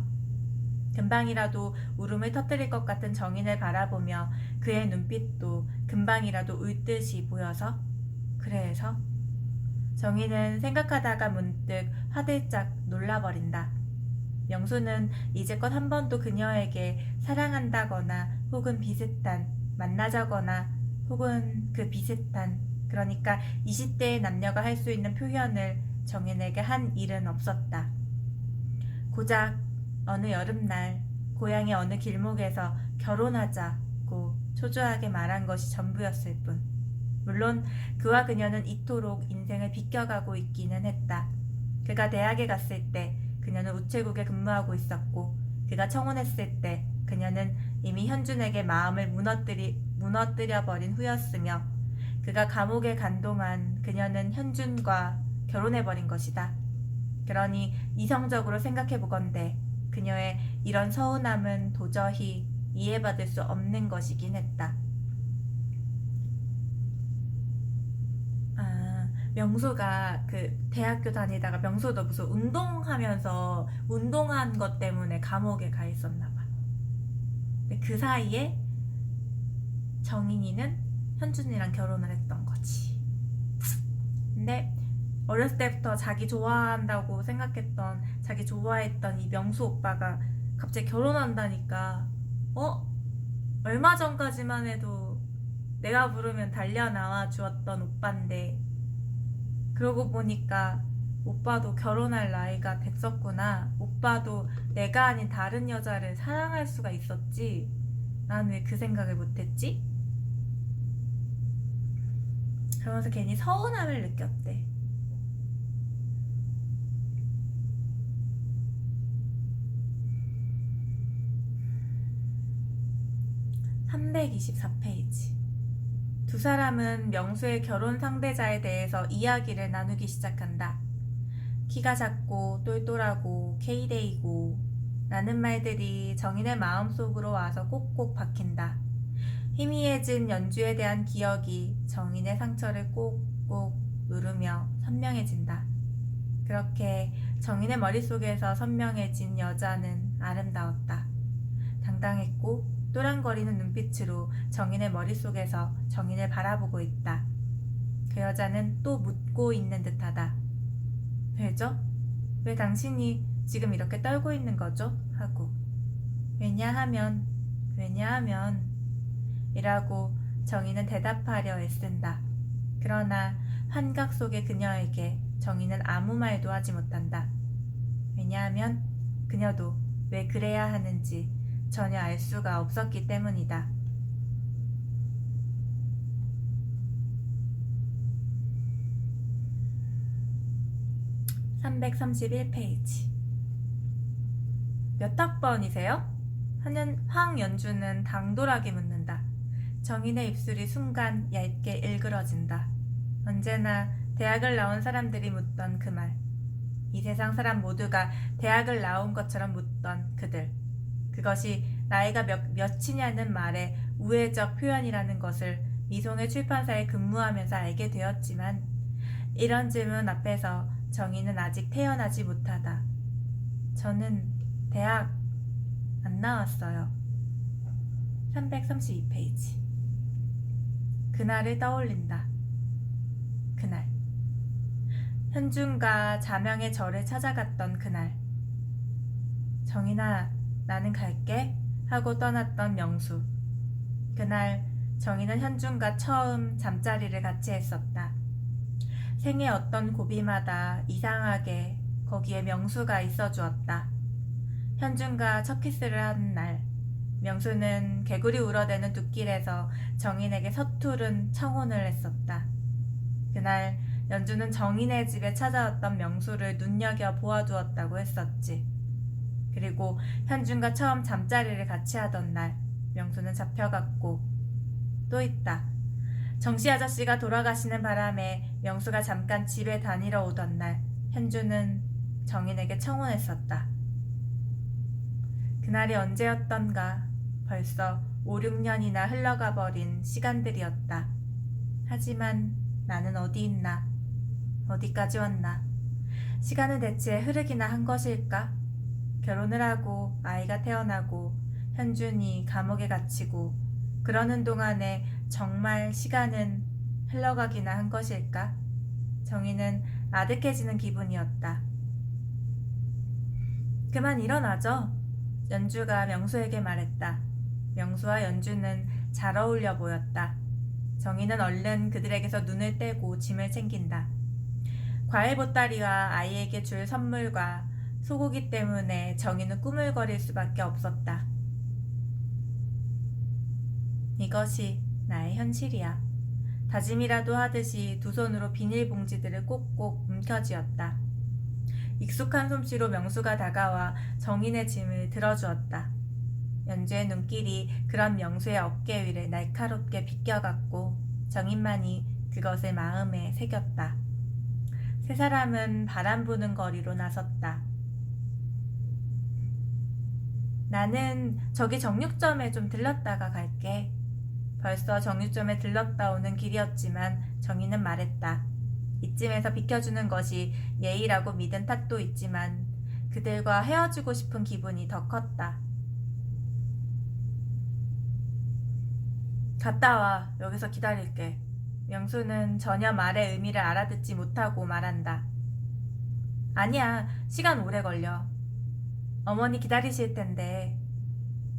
금방이라도 울음을 터뜨릴 것 같은 정인을 바라보며 그의 눈빛도 금방이라도 울 듯이 보여서, 그래서 정인은 생각하다가 문득 화들짝 놀라버린다. 명수는 이제껏 한 번도 그녀에게 사랑한다거나 혹은 비슷한, 만나자거나 혹은 그 비슷한, 그러니까 20대의 남녀가 할 수 있는 표현을 정인에게 한 일은 없었다. 고작 어느 여름날 고향의 어느 길목에서 결혼하자고 초조하게 말한 것이 전부였을 뿐. 물론 그와 그녀는 이토록 인생을 비껴가고 있기는 했다. 그가 대학에 갔을 때 그녀는 우체국에 근무하고 있었고, 그가 청혼했을 때 그녀는 이미 현준에게 마음을 무너뜨려버린 후였으며, 그가 감옥에 간 동안 그녀는 현준과 결혼해버린 것이다. 그러니 이성적으로 생각해보건대 그녀의 이런 서운함은 도저히 이해받을 수 없는 것이긴 했다. 명수가 그 대학교 다니다가 명수도 무슨 운동하면서 운동한 것 때문에 감옥에 가 있었나 봐. 근데 그 사이에 정인이는 현준이랑 결혼을 했던 거지. 근데 어렸을 때부터 자기 좋아한다고 생각했던, 자기 좋아했던 이 명수 오빠가 갑자기 결혼한다니까, 얼마 전까지만 해도 내가 부르면 달려나와 주었던 오빠인데, 그러고 보니까 오빠도 결혼할 나이가 됐었구나. 오빠도 내가 아닌 다른 여자를 사랑할 수가 있었지. 나는 왜 그 생각을 못했지? 그러면서 괜히 서운함을 느꼈대. (324페이지) 두 사람은 명수의 결혼 상대자에 대해서 이야기를 나누기 시작한다. 키가 작고 똘똘하고 K데이고 라는 말들이 정인의 마음속으로 와서 꼭꼭 박힌다. 희미해진 연주에 대한 기억이 정인의 상처를 꼭꼭 누르며 선명해진다. 그렇게 정인의 머릿속에서 선명해진 여자는 아름다웠다. 당당했고 또랑거리는 눈빛으로 정인의 머릿속에서 정인을 바라보고 있다. 그 여자는 또 묻고 있는 듯하다. 왜죠? 왜 당신이 지금 이렇게 떨고 있는 거죠? 하고. 왜냐하면 이라고 정인은 대답하려 애쓴다. 그러나 환각 속의 그녀에게 정인은 아무 말도 하지 못한다. 왜냐하면 그녀도 왜 그래야 하는지 전혀 알 수가 없었기 때문이다. 331페이지. 몇 학번이세요? 황연주는 당돌하게 묻는다. 정인의 입술이 순간 얇게 일그러진다. 언제나 대학을 나온 사람들이 묻던 그 말. 이 세상 사람 모두가 대학을 나온 것처럼 묻던 그들. 그것이 나이가 몇이냐는 말의 우회적 표현이라는 것을 미송의 출판사에 근무하면서 알게 되었지만 이런 질문 앞에서 정인은 아직 태어나지 못하다. 저는 대학 안 나왔어요. 332페이지. 그날을 떠올린다. 그날. 현준과 자명의 절을 찾아갔던 그날. 정인아, 나는 갈게 하고 떠났던 명수. 그날 정인은 현준과 처음 잠자리를 같이 했었다. 생애 어떤 고비마다 이상하게 거기에 명수가 있어 주었다. 현준과 첫 키스를 한 날, 명수는 개구리 울어대는 둑길에서 정인에게 서투른 청혼을 했었다. 그날 연주는 정인의 집에 찾아왔던 명수를 눈여겨 보아두었다고 했었지. 그리고 현준과 처음 잠자리를 같이 하던 날, 명수는 잡혀갔고 또 있다. 정씨 아저씨가 돌아가시는 바람에 명수가 잠깐 집에 다니러 오던 날, 현주는 정인에게 청혼했었다. 그날이 언제였던가. 벌써 5, 6년이나 흘러가 버린 시간들이었다. 하지만 나는 어디 있나? 어디까지 왔나? 시간은 대체 흐르기나 한 것일까? 결혼을 하고 아이가 태어나고 현준이 감옥에 갇히고 그러는 동안에 정말 시간은 흘러가기나 한 것일까? 정희는 아득해지는 기분이었다. 그만 일어나죠. 연주가 명수에게 말했다. 명수와 연주는 잘 어울려 보였다. 정희는 얼른 그들에게서 눈을 떼고 짐을 챙긴다. 과일 보따리와 아이에게 줄 선물과 소고기 때문에 정희는 꾸물거릴 수밖에 없었다. 이것이 나의 현실이야. 다짐이라도 하듯이 두 손으로 비닐봉지들을 꼭꼭 움켜쥐었다. 익숙한 솜씨로 명수가 다가와 정인의 짐을 들어주었다. 연주의 눈길이 그런 명수의 어깨 위를 날카롭게 비껴갔고 정인만이 그것을 마음에 새겼다. 세 사람은 바람 부는 거리로 나섰다. 나는 저기 정육점에 좀 들렀다가 갈게. 벌써 정육점에 들렀다 오는 길이었지만 정희는 말했다. 이쯤에서 비켜주는 것이 예의라고 믿은 탓도 있지만 그들과 헤어지고 싶은 기분이 더 컸다. 갔다 와. 여기서 기다릴게. 명수는 전혀 말의 의미를 알아듣지 못하고 말한다. 아니야. 시간 오래 걸려. 어머니 기다리실 텐데.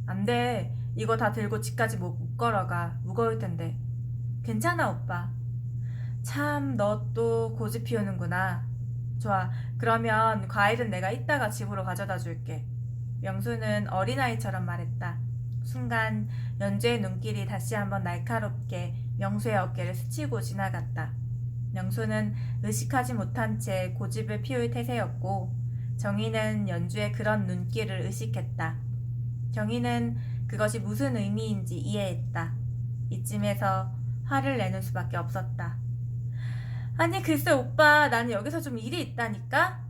안 돼. 이거 다 들고 집까지 못 걸어가. 무거울 텐데. 괜찮아, 오빠. 참, 너 또 고집 피우는구나. 좋아. 그러면 과일은 내가 이따가 집으로 가져다 줄게. 명수는 어린아이처럼 말했다. 순간 연주의 눈길이 다시 한번 날카롭게 명수의 어깨를 스치고 지나갔다. 명수는 의식하지 못한 채 고집을 피울 태세였고 정희는 연주의 그런 눈길을 의식했다. 정희는 그것이 무슨 의미인지 이해했다. 이쯤에서 화를 내는 수밖에 없었다. 아니 글쎄 오빠, 나는 여기서 좀 일이 있다니까?